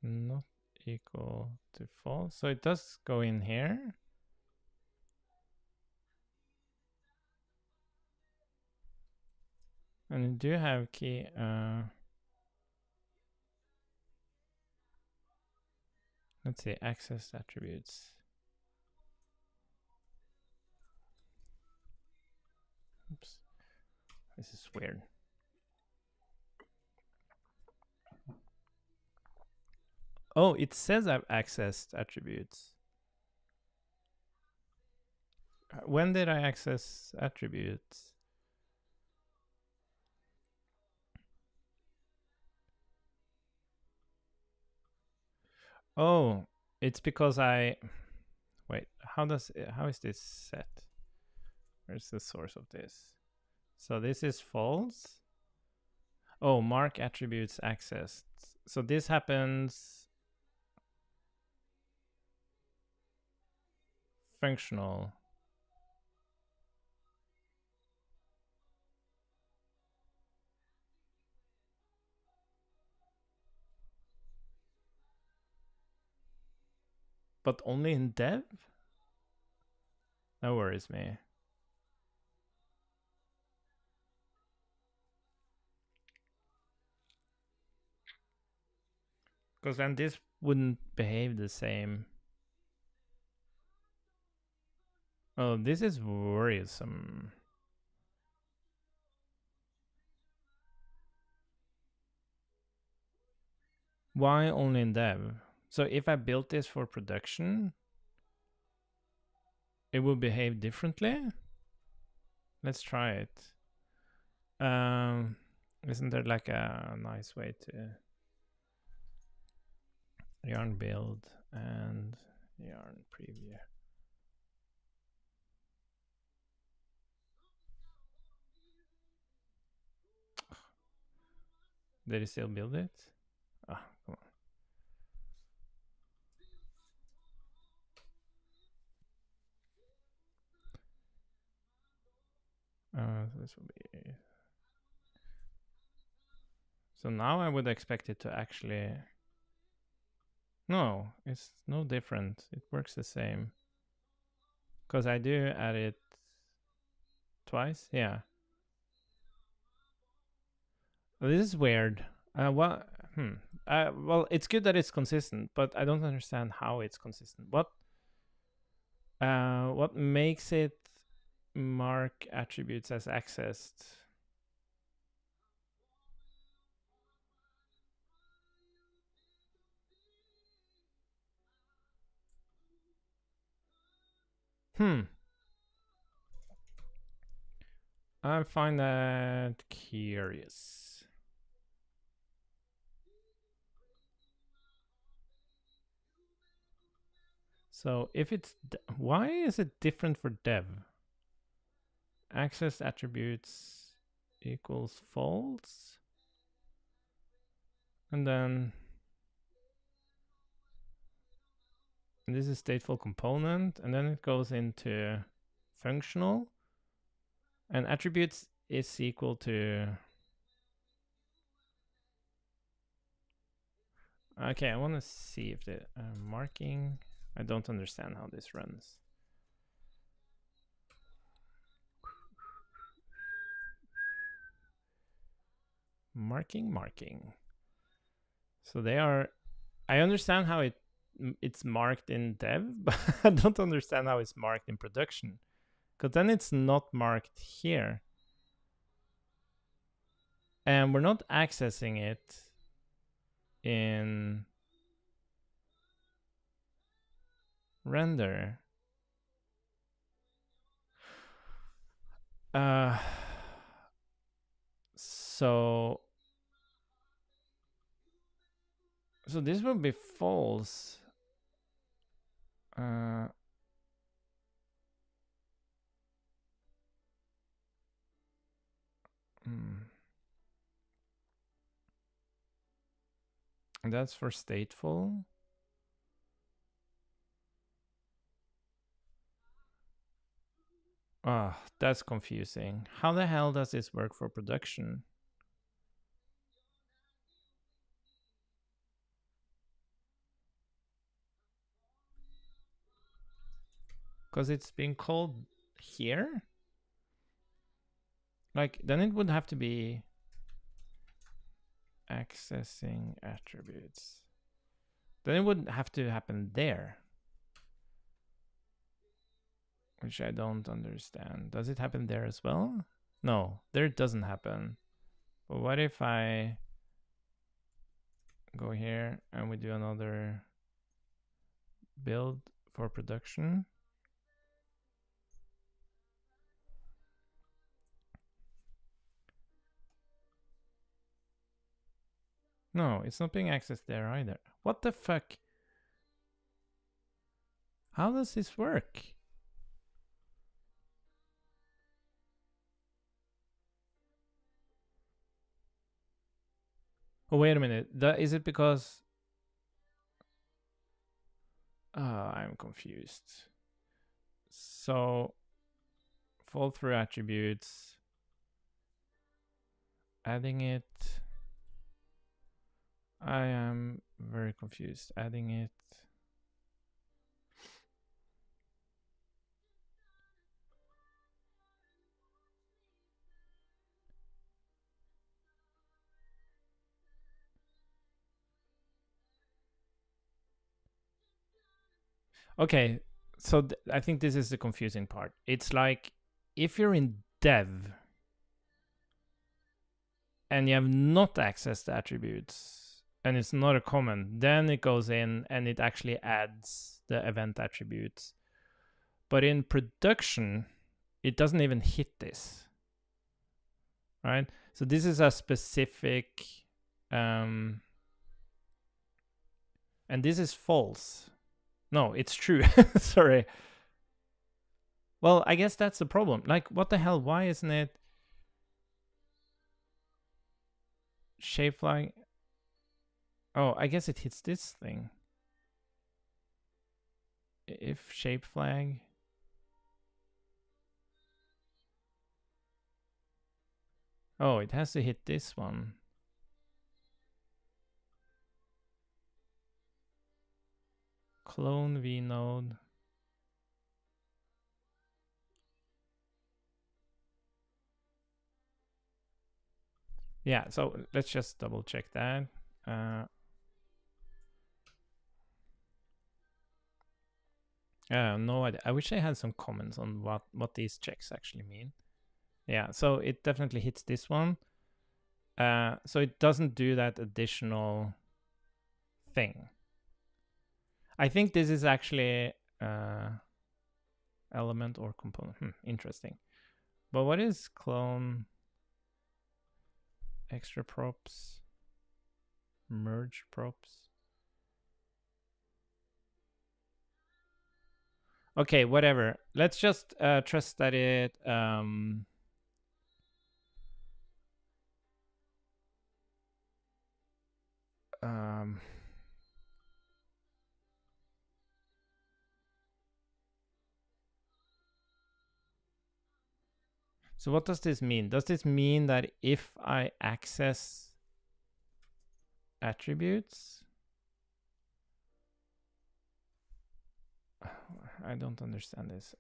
S1: Not equal to false. So it does go in here. And you do have key. Let's see, access attributes. Oops. This is weird. Oh, it says I've accessed attributes. When did I access attributes? Oh, it's because I wait. How is this set? Where's the source of this? So this is false. Oh, mark attributes accessed. So this happens functional. But only in dev? That worries me. Because then this wouldn't behave the same. Oh, this is worrisome. Why only in dev? So if I built this for production, it will behave differently? Let's try it. Isn't there like a nice way to yarn build and yarn preview? Did he still build it? Ah, come on. So this will be. So now I would expect it to actually. No, it's no different. It works the same. Because I do add it twice. Yeah. This is weird. Well, it's good that it's consistent, but I don't understand how it's consistent. What makes it mark attributes as accessed? I find that curious. So if it's, why is it different for dev? Access attributes equals false. And then this is stateful component. And then it goes into functional. And attributes is equal to. Okay, I want to see if the marking. I don't understand how this runs. Marking. So they are. I understand how it's marked in dev, but I don't understand how it's marked in production. Because then it's not marked here. And we're not accessing it in render. So this will be false. And that's for stateful. Ah, that's confusing. How the hell does this work for production? Because it's being called here? Like, then it would have to be accessing attributes. Then it would have to happen there. Which I don't understand. Does it happen there as well? No, there it doesn't happen. But what if I go here and we do another build for production? No, it's not being accessed there either. What the fuck? How does this work? Oh, wait a minute. Is it because... I'm confused. So, fall through attributes, adding it. I am very confused. Adding it. Okay, so I think this is the confusing part. It's like if you're in dev and you have not accessed attributes and it's not a comment, then it goes in and it actually adds the event attributes. But in production, it doesn't even hit this, right? So this is a specific, and this is false. No, it's true. Sorry. Well, I guess that's the problem. Like, what the hell? Why isn't it? shape flag. Oh, I guess it hits this thing. If shape flag. Oh, it has to hit this one. Clone vnode. Yeah, so let's just double check that. No idea. I wish I had some comments on what these checks actually mean. Yeah, so it definitely hits this one. So it doesn't do that additional thing. I think this is actually element or component. Interesting. But what is clone? Extra props? Merge props? Okay, whatever. Let's just trust that it so what does this mean? Does this mean that if I access attributes, I don't understand this.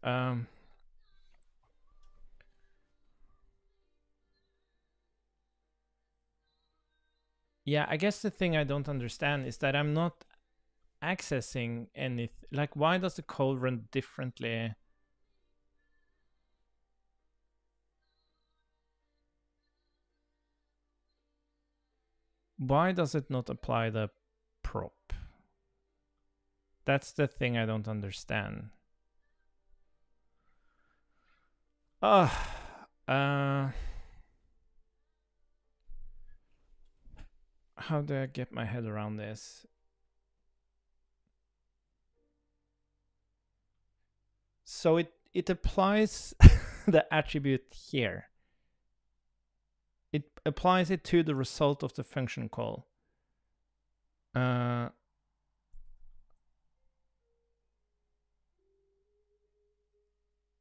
S1: Yeah, I guess the thing I don't understand is that I'm not accessing anything. Like, why does the code run differently? Why does it not apply the prop? That's the thing I don't understand. How do I get my head around this? So it applies the attribute here. It applies it to the result of the function call.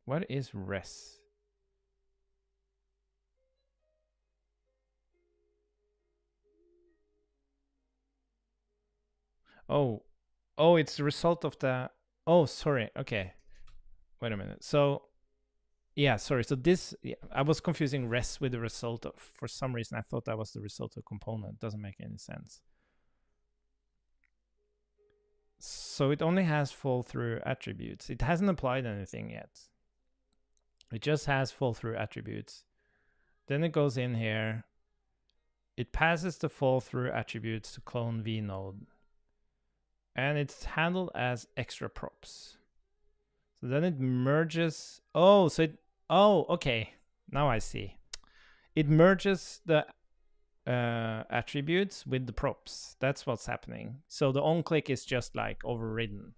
S1: What is res? Oh, it's the result of the. Oh, sorry. Okay, wait a minute. So, yeah, sorry. So this, I was confusing res with the result of. For some reason, I thought that was the result of component. Doesn't make any sense. So it only has fall through attributes. It hasn't applied anything yet. It just has fall through attributes. Then it goes in here. It passes the fall through attributes to clone vnode. And it's handled as extra props. So then it merges. Oh, so it. Oh, okay. Now I see. It merges the attributes with the props. That's what's happening. So the on click is just like overridden.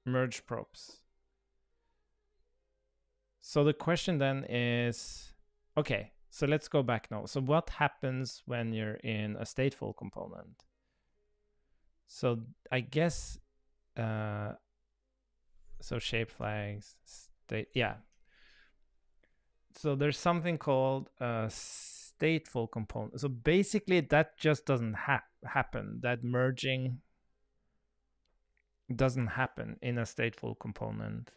S1: Merge props. So the question then is, okay, so let's go back now. So what happens when you're in a stateful component? So I guess, so shape flags, state, yeah. So there's something called a stateful component. So basically that just doesn't happen. That merging doesn't happen in a stateful component.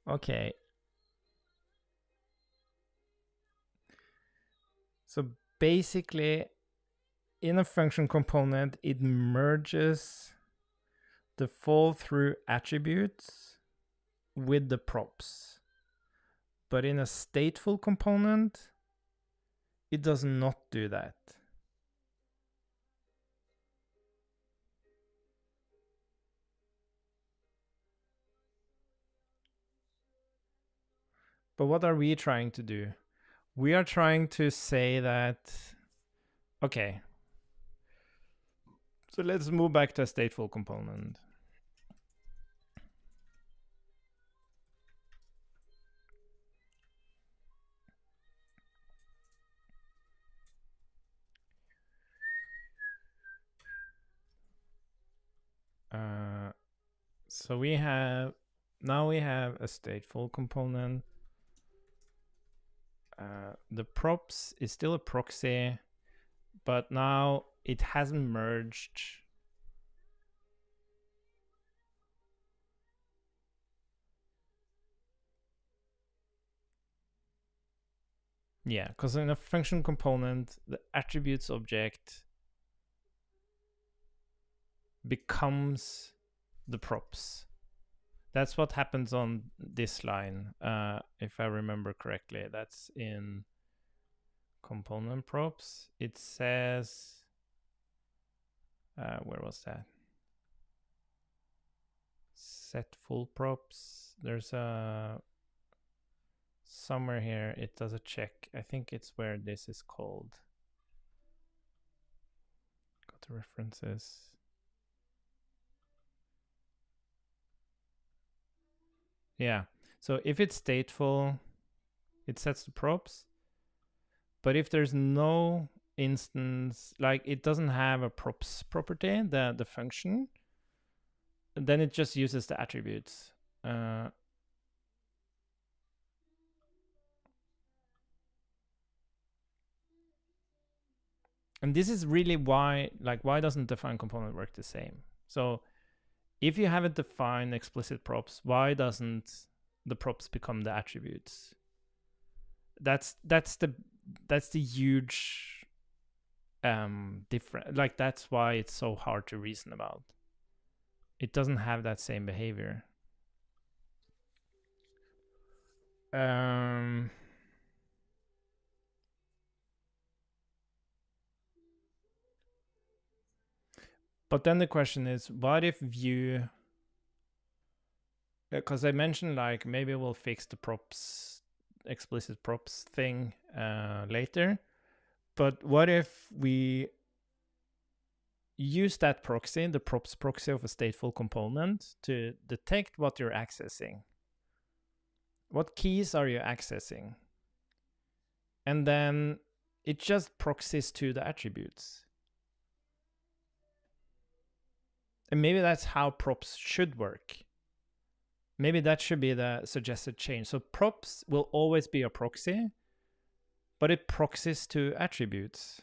S1: Okay. So basically, in a function component, it merges the fall through attributes with the props. But in a stateful component, it does not do that. But what are we trying to do? We are trying to say that Okay. So let's move back to a stateful component. So we have a stateful component. The props is still a proxy, but now it hasn't merged. Yeah, because in a function component, the attributes object becomes the props. That's what happens on this line, if I remember correctly. That's in component props. It says, where was that? Set full props. There's a somewhere here it does a check. I think it's where this is called. Go to references. Yeah. So if it's stateful, it sets the props. But if there's no instance, like it doesn't have a props property, the function, then it just uses the attributes. And this is really why, like, why doesn't define component work the same? So if you haven't defined explicit props, why doesn't the props become the attributes? That's the huge different. Like that's why it's so hard to reason about. It doesn't have that same behavior. But then the question is, what if Vue, because I mentioned like maybe we'll fix the props, explicit props thing later, but what if we use that proxy, the props proxy of a stateful component, to detect what you're accessing? What keys are you accessing? And then it just proxies to the attributes. And maybe that's how props should work. Maybe that should be the suggested change. So props will always be a proxy, but it proxies to attributes.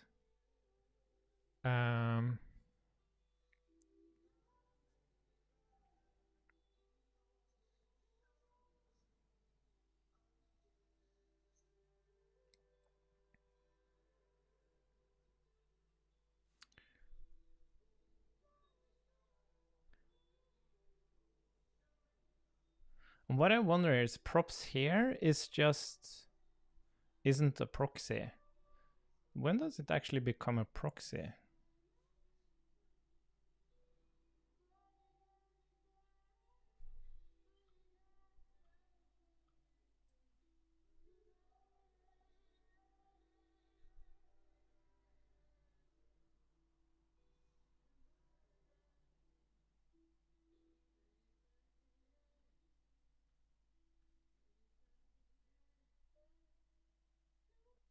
S1: What I wonder is props here isn't a proxy. When does it actually become a proxy?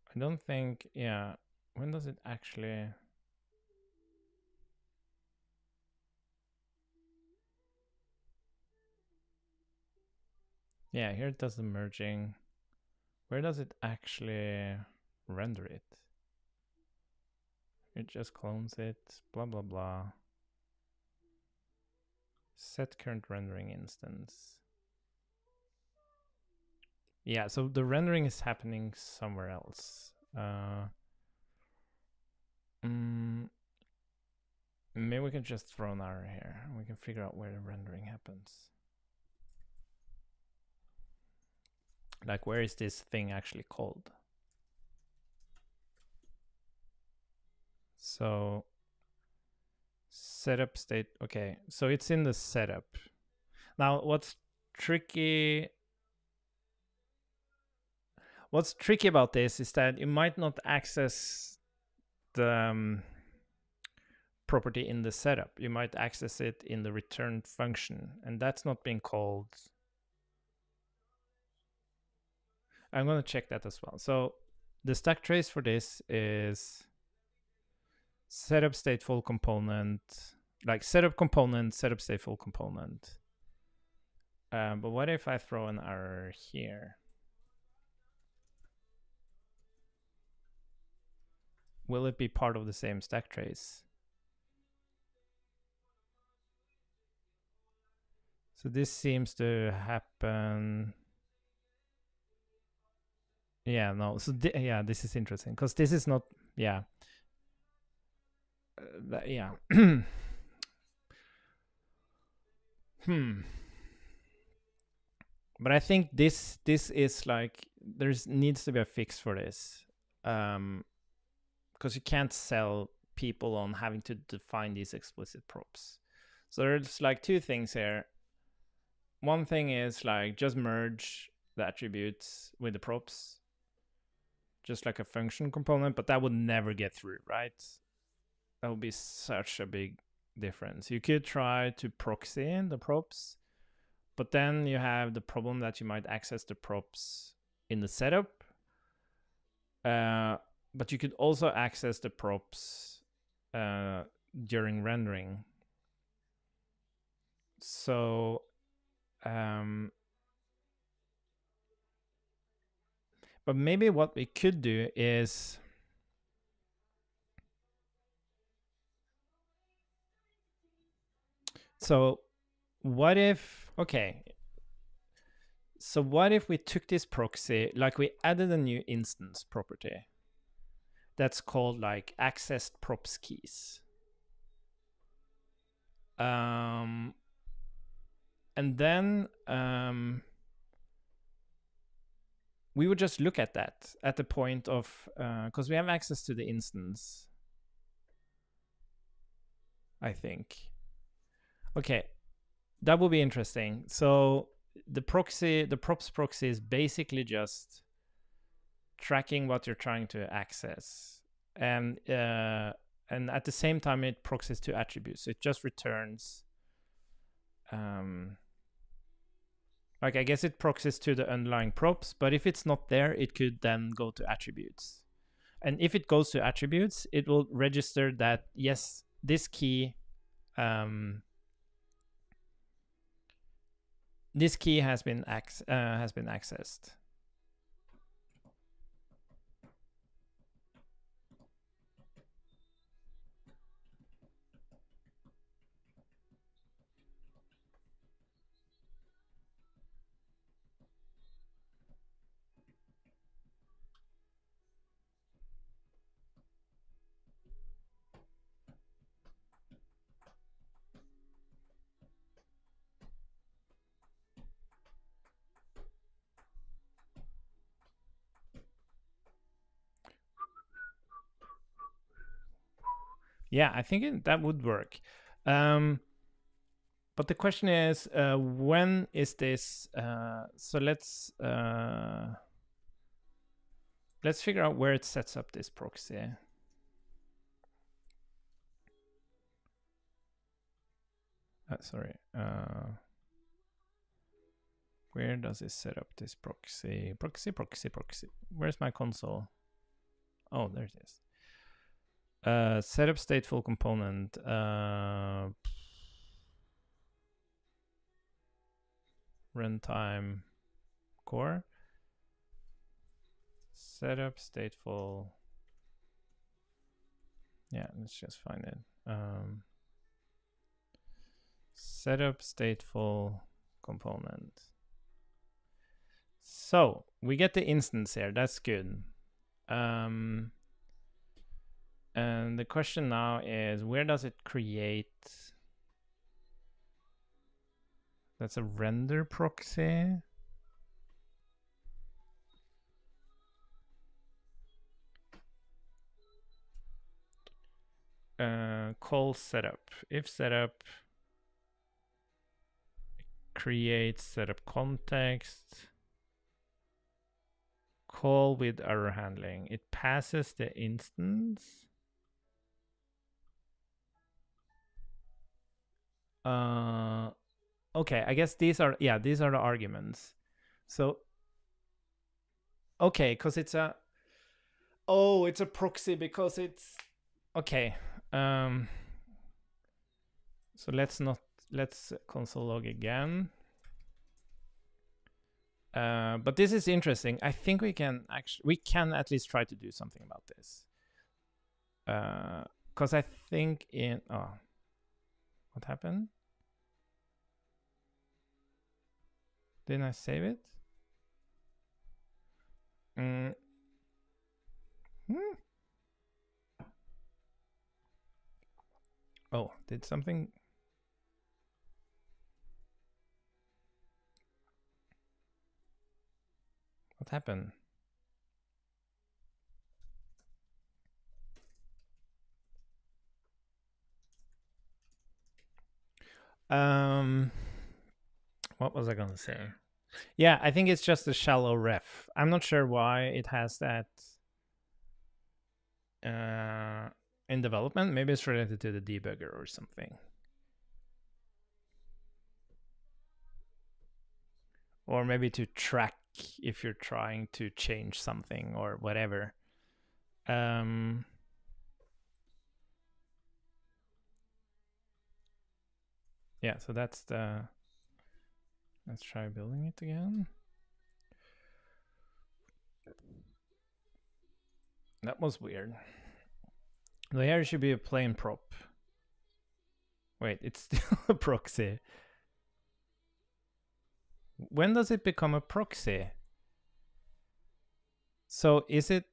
S1: I don't think, yeah. When does it actually? Yeah, here it does the merging. Where does it actually render it? It just clones it, blah, blah, blah. Set current rendering instance. Yeah, so the rendering is happening somewhere else. Maybe we can just throw an arrow here and we can figure out where the rendering happens. Like, where is this thing actually called? So, setup state. Okay, so it's in the setup. Now, what's tricky about this is that you might not access property in the setup. You might access it in the return function, and that's not being called. I'm going to check that as well. So the stack trace for this is setup stateful component, like setup component, setup stateful component. But what if I throw an error here? Will it be part of the same stack trace? So this seems to happen. Yeah, no. So yeah, this is interesting because this is not. Yeah. Yeah. But I think this is like needs to be a fix for this, because you can't sell people on having to define these explicit props. So there's like two things here. One thing is like just merge the attributes with the props, just like a function component, but that would never get through, right? That would be such a big difference. You could try to proxy in the props, but then you have the problem that you might access the props in the setup. But you could also access the props during rendering. So but maybe what we could do is so what if, okay, so what if we took this proxy, like we added a new instance property that's called like accessed props keys. And then we would just look at that at the point of, because we have access to the instance, I think. Okay, that will be interesting. So the proxy, the props proxy is basically just tracking what you're trying to access. And at the same time, it proxies to attributes. So it just returns, like I guess it proxies to the underlying props, but if it's not there, it could then go to attributes. And if it goes to attributes, it will register that, yes, this key, this key has been accessed. Yeah, I think that would work. But the question is, when is this? So let's figure out where it sets up this proxy. Sorry. Where does it set up this proxy? Proxy. Where's my console? Oh, there it is. Setup stateful component. Runtime core. Setup stateful. Yeah, let's just find it. Setup stateful component. So we get the instance here. That's good. And the question now is, where does it create? That's a render proxy. Call setup. If setup creates setup context, call with error handling. It passes the instance. Okay, I guess these are the arguments. So okay, because it's a proxy because it's okay. So let's console log again. But this is interesting. I think we can at least try to do something about this. Because I think what happened? Didn't I save it? Oh, did something? What happened? What was I gonna say? Yeah, I think it's just a shallow ref. I'm not sure why it has that in development. Maybe it's related to the debugger or something. Or maybe to track if you're trying to change something or whatever. Yeah, so that's the... Let's try building it again. That was weird. The here should be a plain prop. Wait, it's still a proxy. When does it become a proxy? So is it...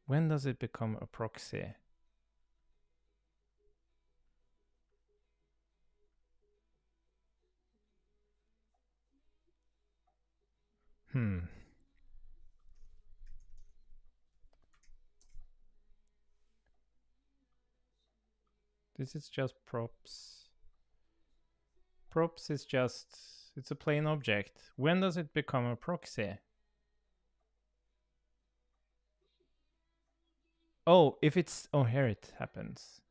S1: When does it become a proxy? This is just props. Props is just... It's a plain object. When does it become a proxy? Oh, if it's... Oh, here it happens.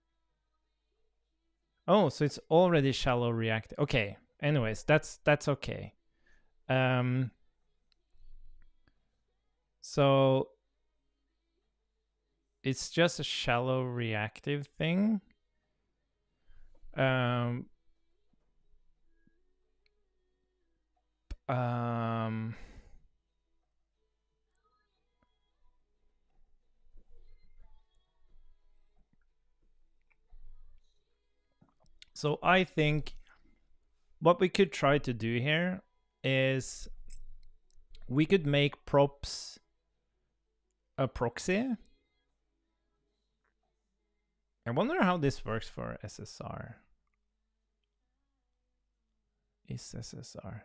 S1: Oh, so it's already shallow reactive. Okay. Anyways, that's okay. So it's just a shallow reactive thing. So I think what we could try to do here is we could make props a proxy. I wonder how this works for SSR. Is SSR?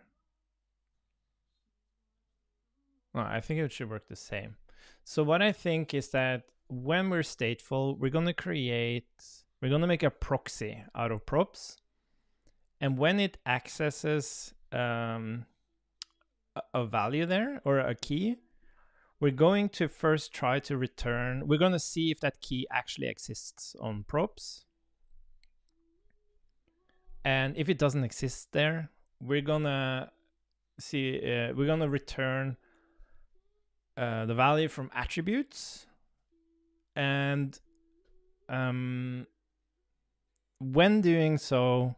S1: Well, I think it should work the same. So what I think is that when we're stateful, we're going to make a proxy out of props. And when it accesses a value there or a key, we're going to first try to return. We're going to see if that key actually exists on props. And if it doesn't exist there, we're going to return the value from attributes. And when doing so,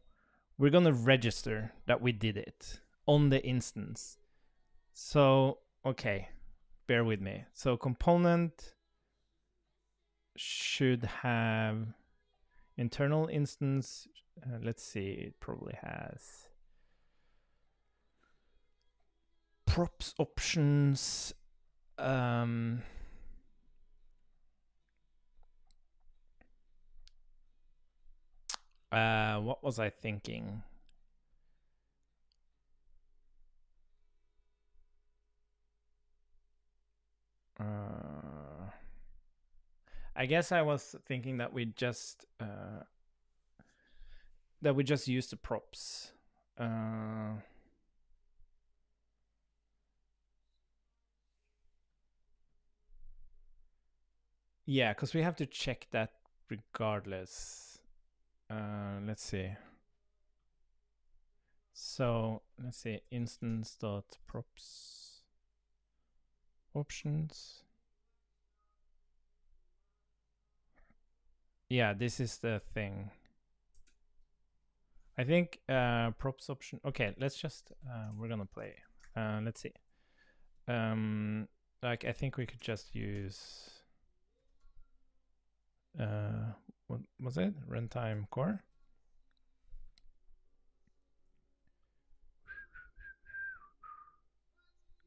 S1: we're going to register that we did it on the instance. So, okay, bear with me. So component should have internal instance. Let's see, it probably has props options. What was I thinking? I guess I was thinking that we just use the props. Yeah, because we have to check that regardless. let's see. So let's see, instance.props options. Yeah, this is the thing. I think props option. Okay, let's just we're gonna play. Let's see. Like I think we could just use what was it? Runtime core.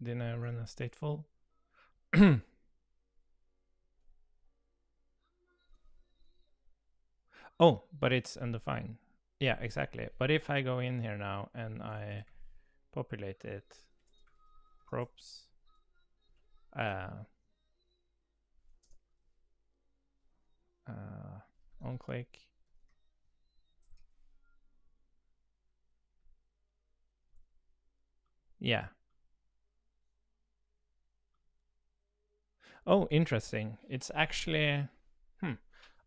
S1: Didn't I run a stateful? Oh, but it's undefined. Yeah, exactly. But if I go in here now and I populate it, props, on click. Yeah. Oh, interesting. It's actually,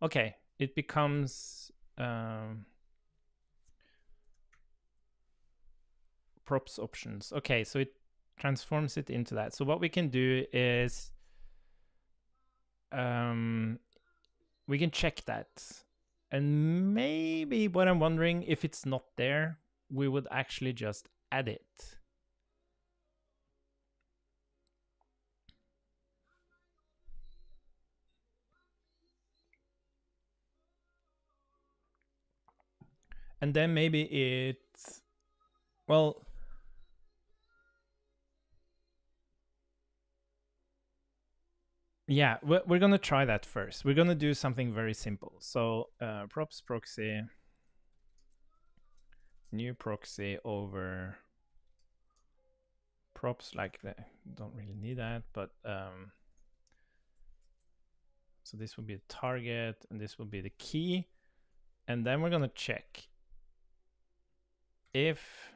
S1: okay. It becomes props options. Okay, so it transforms it into that. So what we can do is we can check that. And maybe what I'm wondering, if it's not there, we would actually just add it. And then maybe it's, well, yeah, we're going to try that first. We're going to do something very simple. So props proxy, new proxy over props, like that. Don't really need that, but so this will be the target and this will be the key. And then we're going to check if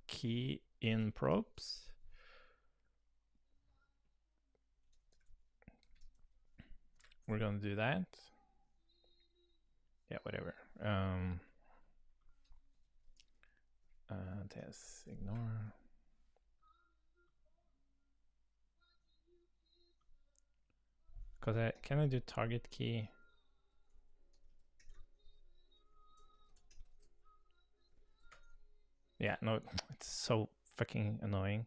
S1: key in props we're going to do that. Yeah, whatever. Test ignore. Because can I do target key? Yeah, no, it's so fucking annoying.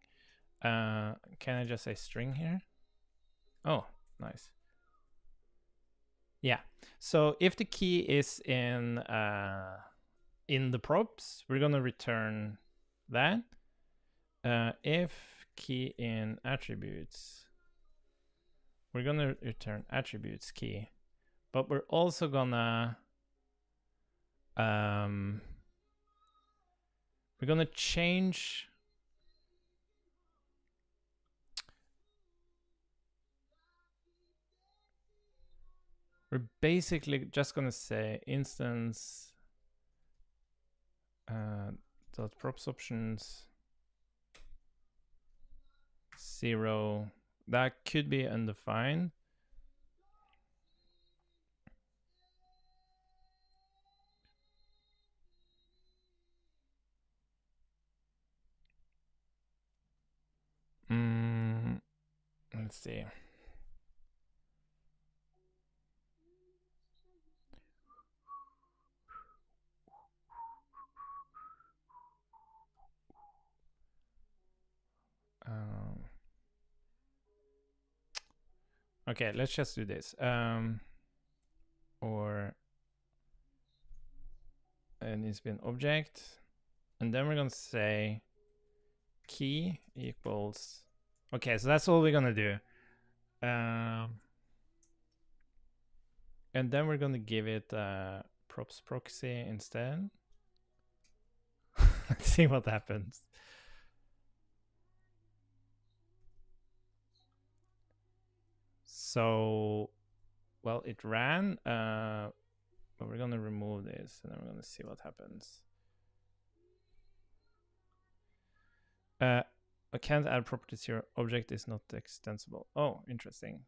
S1: Can I just say string here? Oh, nice. Yeah. So if the key is in the props, we're gonna return that. If key in attributes, we're gonna return attributes key, but we're also gonna we're gonna change we're basically just gonna say instance dot props options 0. That could be undefined. Let's see. Okay, let's just do this. Or and it's been object, and then we're gonna say key equals. Okay, so that's all we're gonna do. And then we're gonna give it props proxy instead. Let's see what happens. So, well, it ran, but we're gonna remove this and then we're gonna see what happens. I can't add properties here. Object is not extensible. Oh, interesting.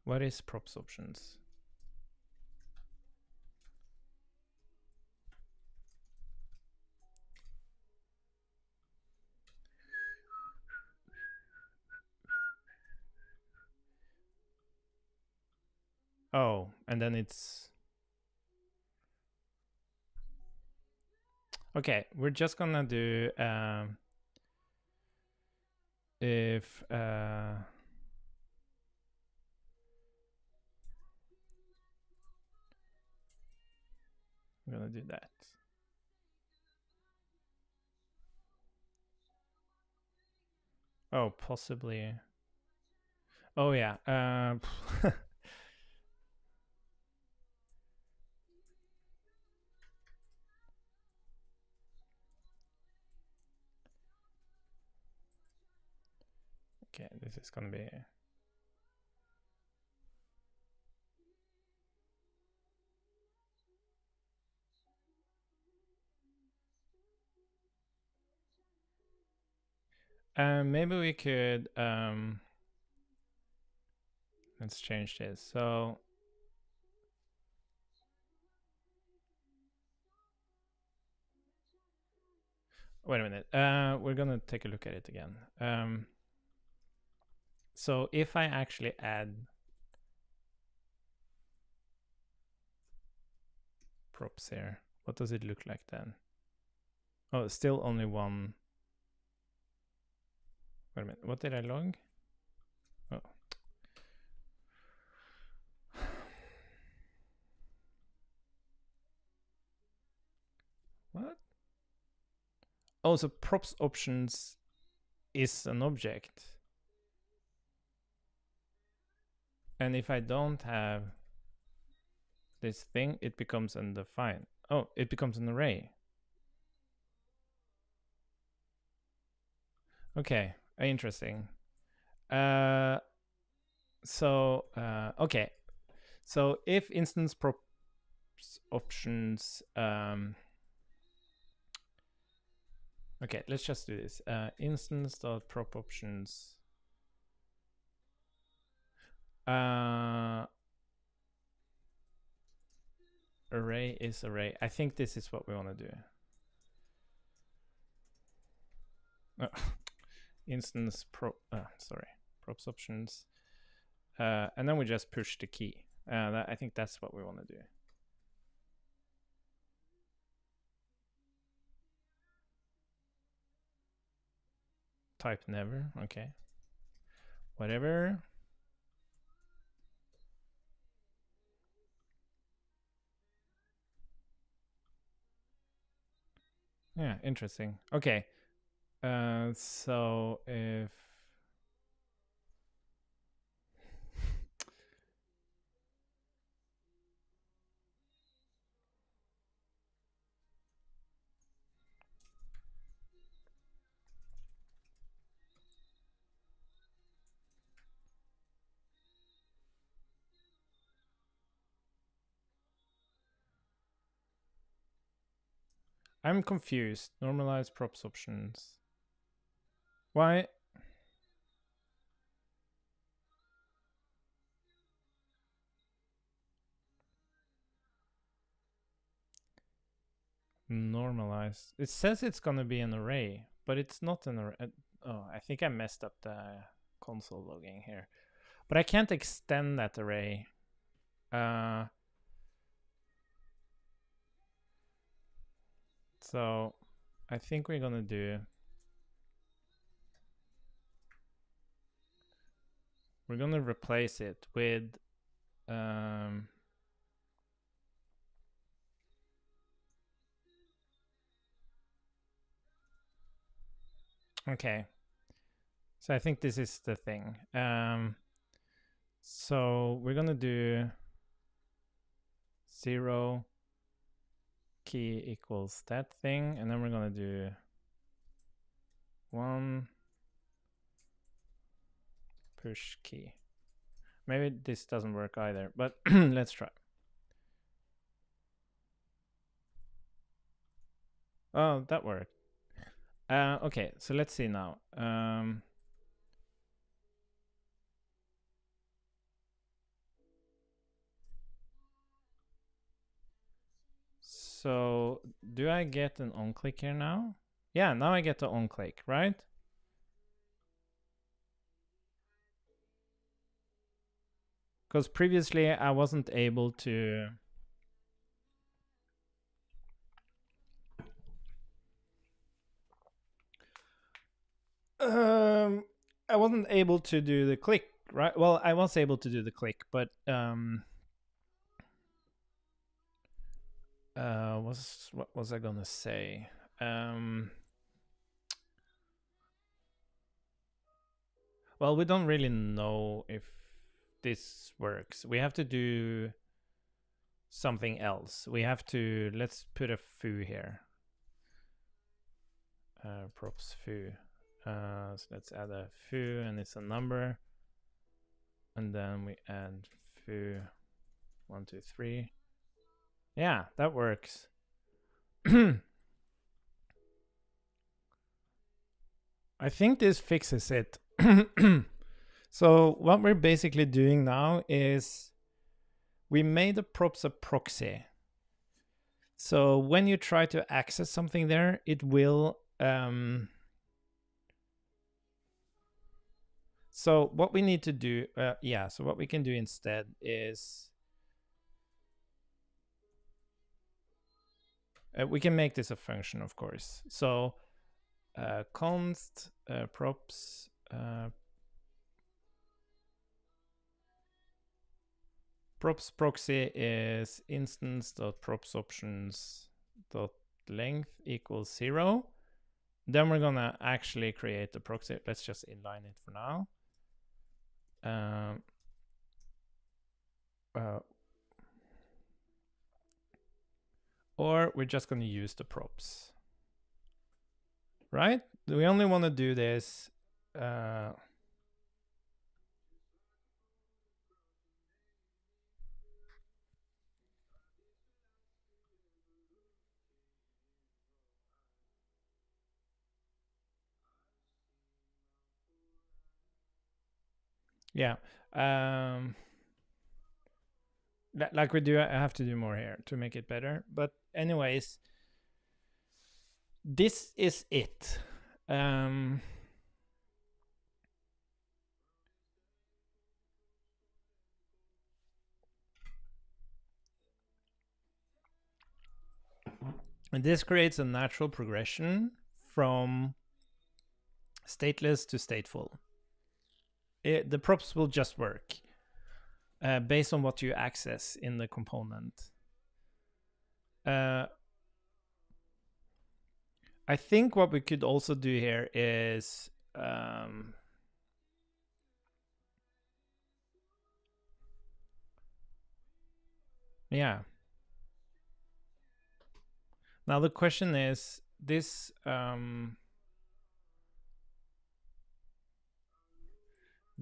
S1: What is props options? Oh, and then it's okay. We're just gonna do if I'm gonna do that. Oh, possibly. Oh yeah. Okay, this is gonna be. Maybe we could let's change this. So wait a minute. We're gonna take a look at it again. So if I actually add props here, what does it look like then? Oh, still only one. Wait a minute. What did I log? Oh. What? Oh, so props options is an object. And if I don't have this thing, it becomes undefined. Oh, it becomes an array. Okay, interesting. Okay. So if instance props options, okay, let's just do this. Instance.prop options. Array is array. I think this is what we want to do. Instance props options. And then we just push the key. I think that's what we want to do. Type never. Okay. Whatever. Yeah, interesting. Okay. So if I'm confused. Normalize props options. Why? Normalize. It says it's gonna be an array, but it's not an array. Oh, I think I messed up the console logging here. But I can't extend that array. So I think we're gonna do. We're gonna replace it with okay. So I think this is the thing. So we're gonna do 0 key equals that thing, and then we're gonna do 1 push key. Maybe this doesn't work either, but let's try. Oh, that worked. Okay, so let's see now. So do I get an on click here now? Yeah, now I get the on click, right? Because previously I wasn't able to. I wasn't able to do the click, right? Well, I was able to do the click, but what was I gonna say? Well, we don't really know if this works. We have to do something else. We have to, let's put a foo here. Props foo. So let's add a foo, and it's a number. And then we add foo 1, 2, 3. Yeah, that works. I think this fixes it. So what we're basically doing now is we made the props a proxy. So when you try to access something there, it will. So what we need to do, so what we can do instead is we can make this a function, of course. So const props props proxy is instance.props options.length equals 0. Then we're gonna actually create the proxy. Let's just inline it for now. Or we're just going to use the props, right? We only want to do this. Yeah. Like we do, I have to do more here to make it better. But anyways, this is it. And this creates a natural progression from stateless to stateful. The props will just work based on what you access in the component. I think what we could also do here is yeah. Now the question is this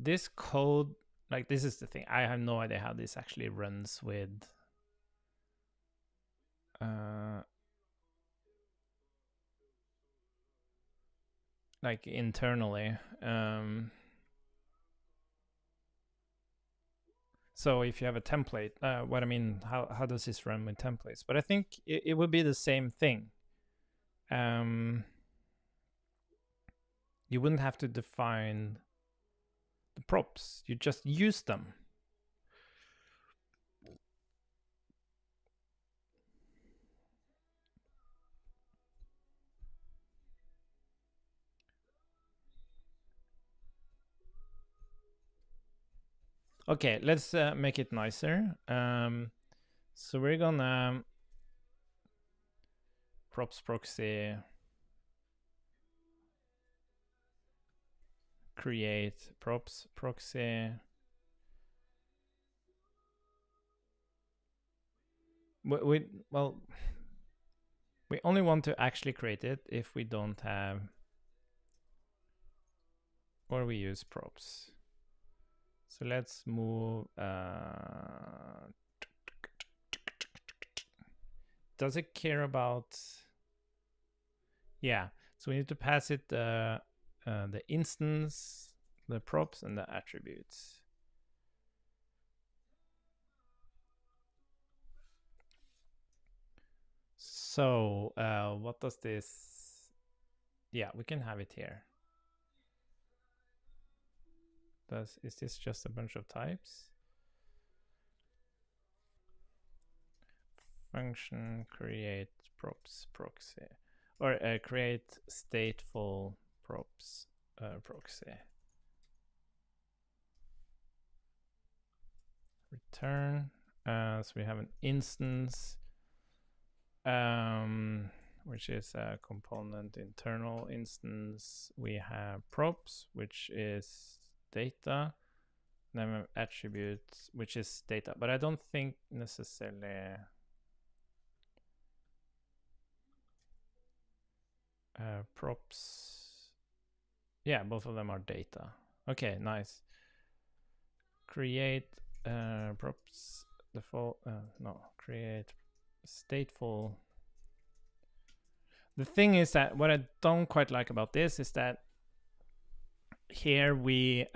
S1: this code, like this is the thing. I have no idea how this actually runs with like internally. So if you have a template, what I mean, how does this run with templates? But I think it would be the same thing. You wouldn't have to define the props. You just use them. Okay, let's make it nicer. So we're gonna props proxy create props proxy. We only want to actually create it if we don't have, or we use props. So let's move. Does it care about? Yeah. So we need to pass it the instance, the props, and the attributes. So what does this? Yeah, we can have it here. Is this just a bunch of types? Function create props proxy, or create stateful props proxy. Return. So we have an instance, which is a component internal instance. We have props, which is data. Then we have attributes, which is data. But I don't think necessarily props. Yeah, both of them are data. Okay, nice. Create props default. No, create stateful. The thing is that what I don't quite like about this is that here we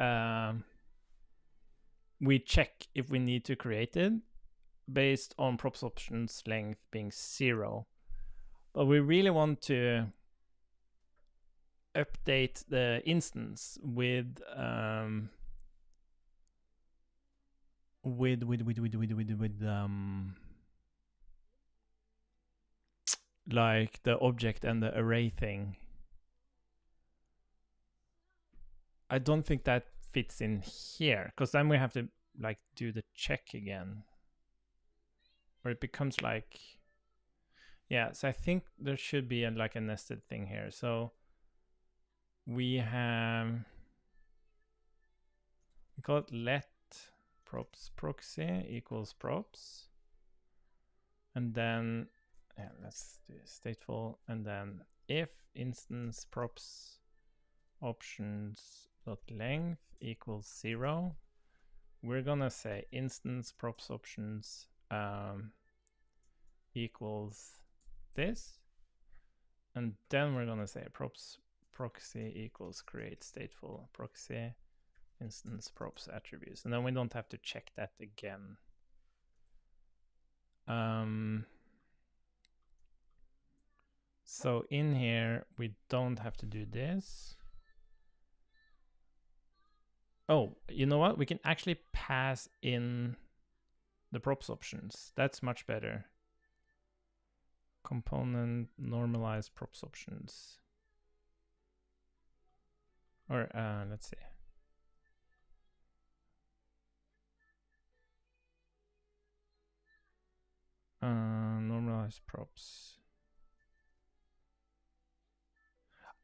S1: check if we need to create it based on props options length being 0. But we really want to update the instance with like the object and the array thing. I don't think that fits in here, because then we have to like do the check again, or it becomes like, yeah. So I think there should be like a nested thing here. So we call it let props proxy equals props, and then let's do stateful, and then if instance props options dot length equals 0, we're gonna say instance props options equals this, and then we're gonna say props proxy equals create stateful proxy instance props attributes, and then we don't have to check that again. So in here we don't have to do this. Oh, you know what? We can actually pass in the props options. That's much better. Component normalize props options. Or let's see. Normalize props.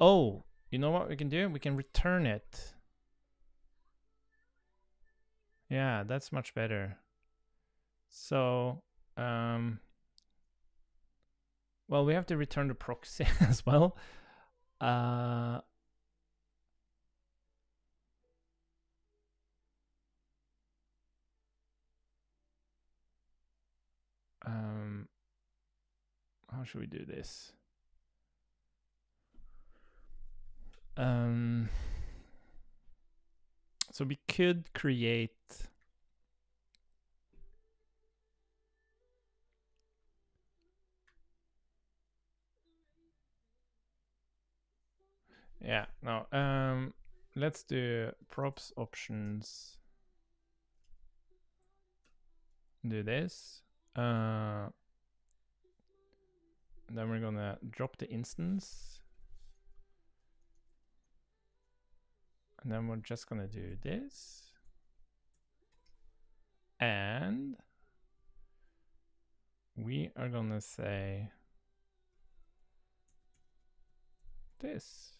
S1: Oh, you know what we can do? We can return it. Yeah, that's much better. So, well, we have to return the proxy as well. How should we do this? So we could create let's do props options, do this, and then we're gonna drop the instance, and then we're just gonna do this, and we are gonna say this.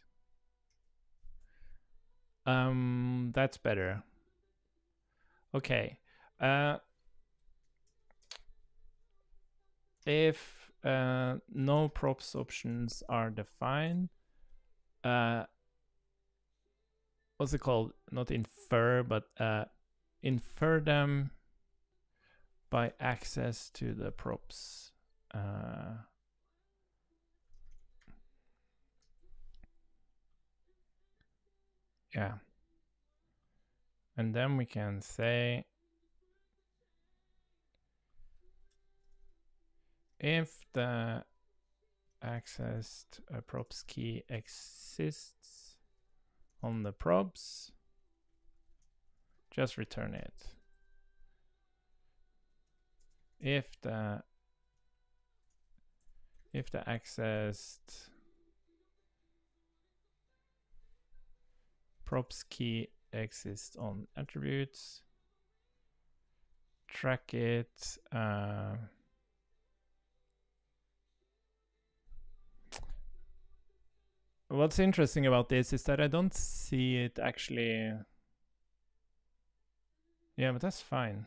S1: That's better. Okay. If no props options are defined, what's it called? Not infer, but infer them by access to the props. Yeah. And then we can say if the accessed props key exists on the props, just return it. If the accessed props key exists on attributes, track it. What's interesting about this is that I don't see it actually. Yeah, but that's fine.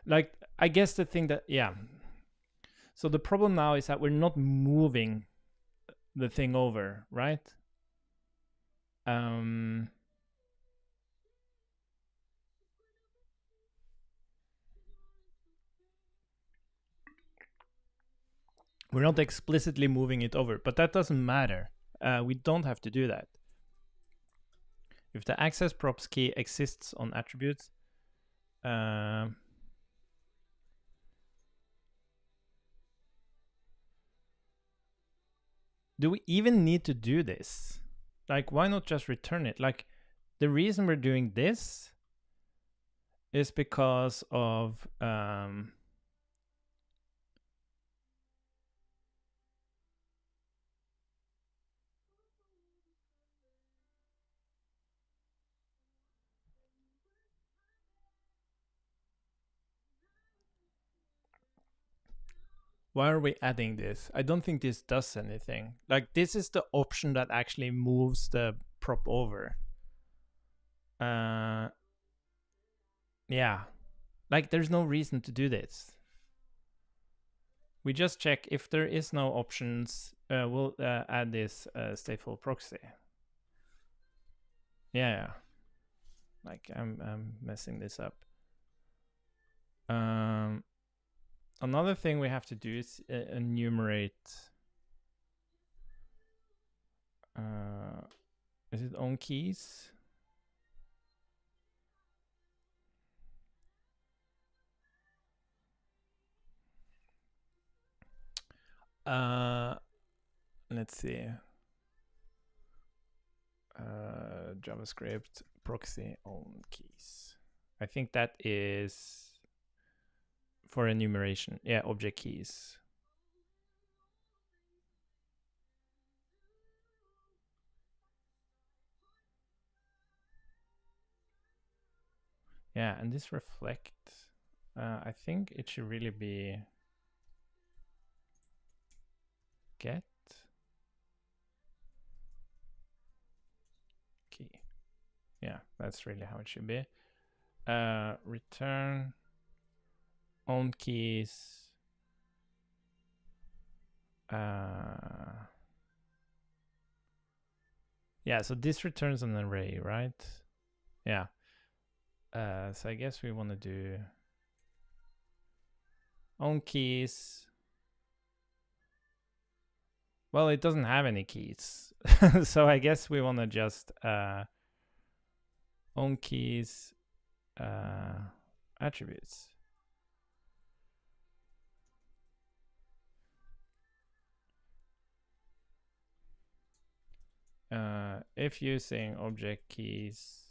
S1: Like, I guess the thing that, yeah. So the problem now is that we're not moving the thing over, right? We're not explicitly moving it over, but that doesn't matter. We don't have to do that. If the access props key exists on attributes, do we even need to do this? Like, why not just return it? Like, the reason we're doing this is because of why are we adding this? I don't think this does anything. Like, this is the option that actually moves the prop over. Yeah. Like, there's no reason to do this. We just check if there is no options. We'll add this stateful proxy. Yeah. Like, I'm messing this up. Another thing we have to do is enumerate. Is it on keys? Let's see. JavaScript proxy on keys. I think that is for enumeration. Yeah, object keys. Yeah, and this reflect. I think it should really be get key. Yeah, that's really how it should be. Return on keys. Yeah, so this returns an array, right? Yeah. So I guess we want to do on keys. Well, it doesn't have any keys. So I guess we want to just on keys attributes. If using object keys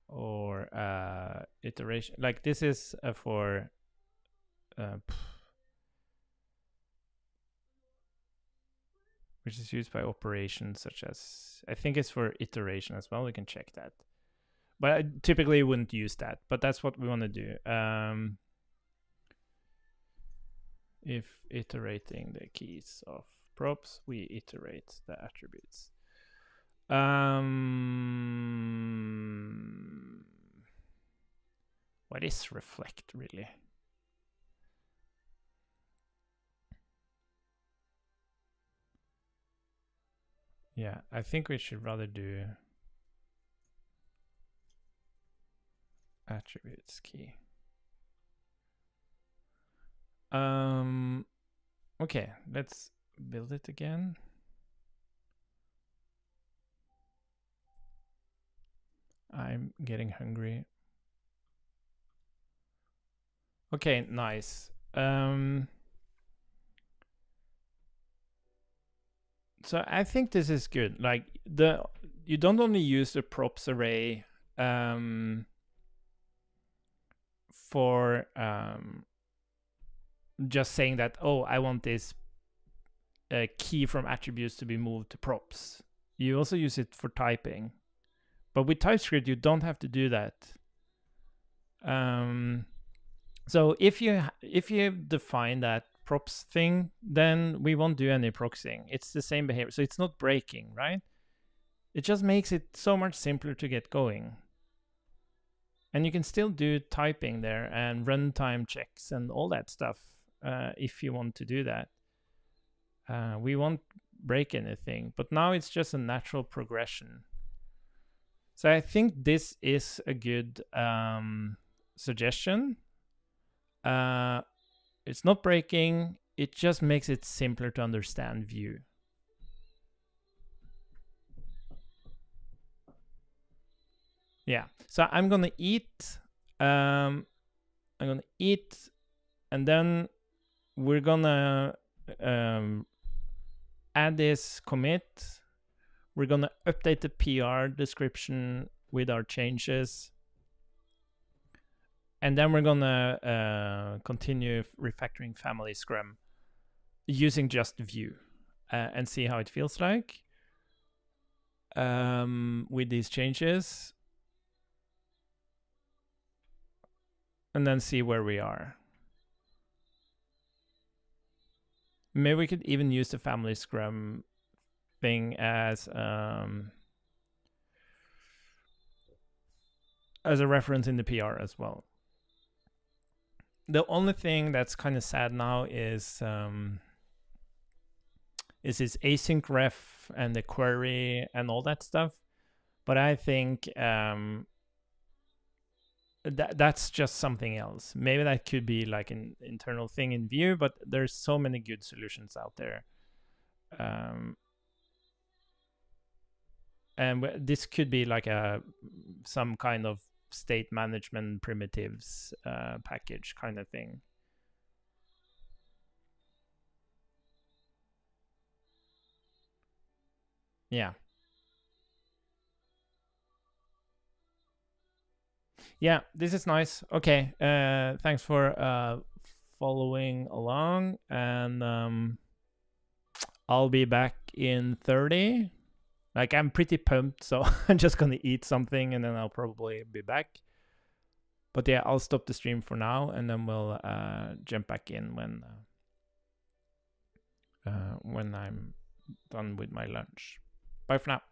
S1: or iteration, like this is for which is used by operations such as, I think it's for iteration as well. We can check that, but I typically wouldn't use that, but that's what we want to do. If iterating the keys of props, we iterate the attributes. What is reflect really? Yeah, I think we should rather do attributes key. Okay, let's build it again. I'm getting hungry. Okay, nice. So I think this is good. Like you don't only use the props array for just saying that, oh, I want this key from attributes to be moved to props. You also use it for typing. But with TypeScript, you don't have to do that. So if you define that props thing, then we won't do any proxying. It's the same behavior. So it's not breaking, right? It just makes it so much simpler to get going. And you can still do typing there and runtime checks and all that stuff if you want to do that. We won't break anything, but now it's just a natural progression. So I think this is a good suggestion. It's not breaking, it just makes it simpler to understand Vue. Yeah, so I'm gonna eat. I'm gonna eat, and then we're gonna add this commit. We're gonna update the PR description with our changes, and then we're gonna continue refactoring family Scrum using just Vue and see how it feels like with these changes. And then see where we are. Maybe we could even use the family Scrum thing as a reference in the PR as well. The only thing that's kind of sad now is this async ref and the query and all that stuff. But I think that's just something else. Maybe that could be like an internal thing in Vue, but there's so many good solutions out there. And this could be like some kind of state management primitives package kind of thing. Yeah. Yeah, this is nice. Okay, thanks for following along, and I'll be back in 30. Like, I'm pretty pumped, so I'm just gonna eat something and then I'll probably be back. But yeah, I'll stop the stream for now, and then we'll jump back in when I'm done with my lunch. Bye for now.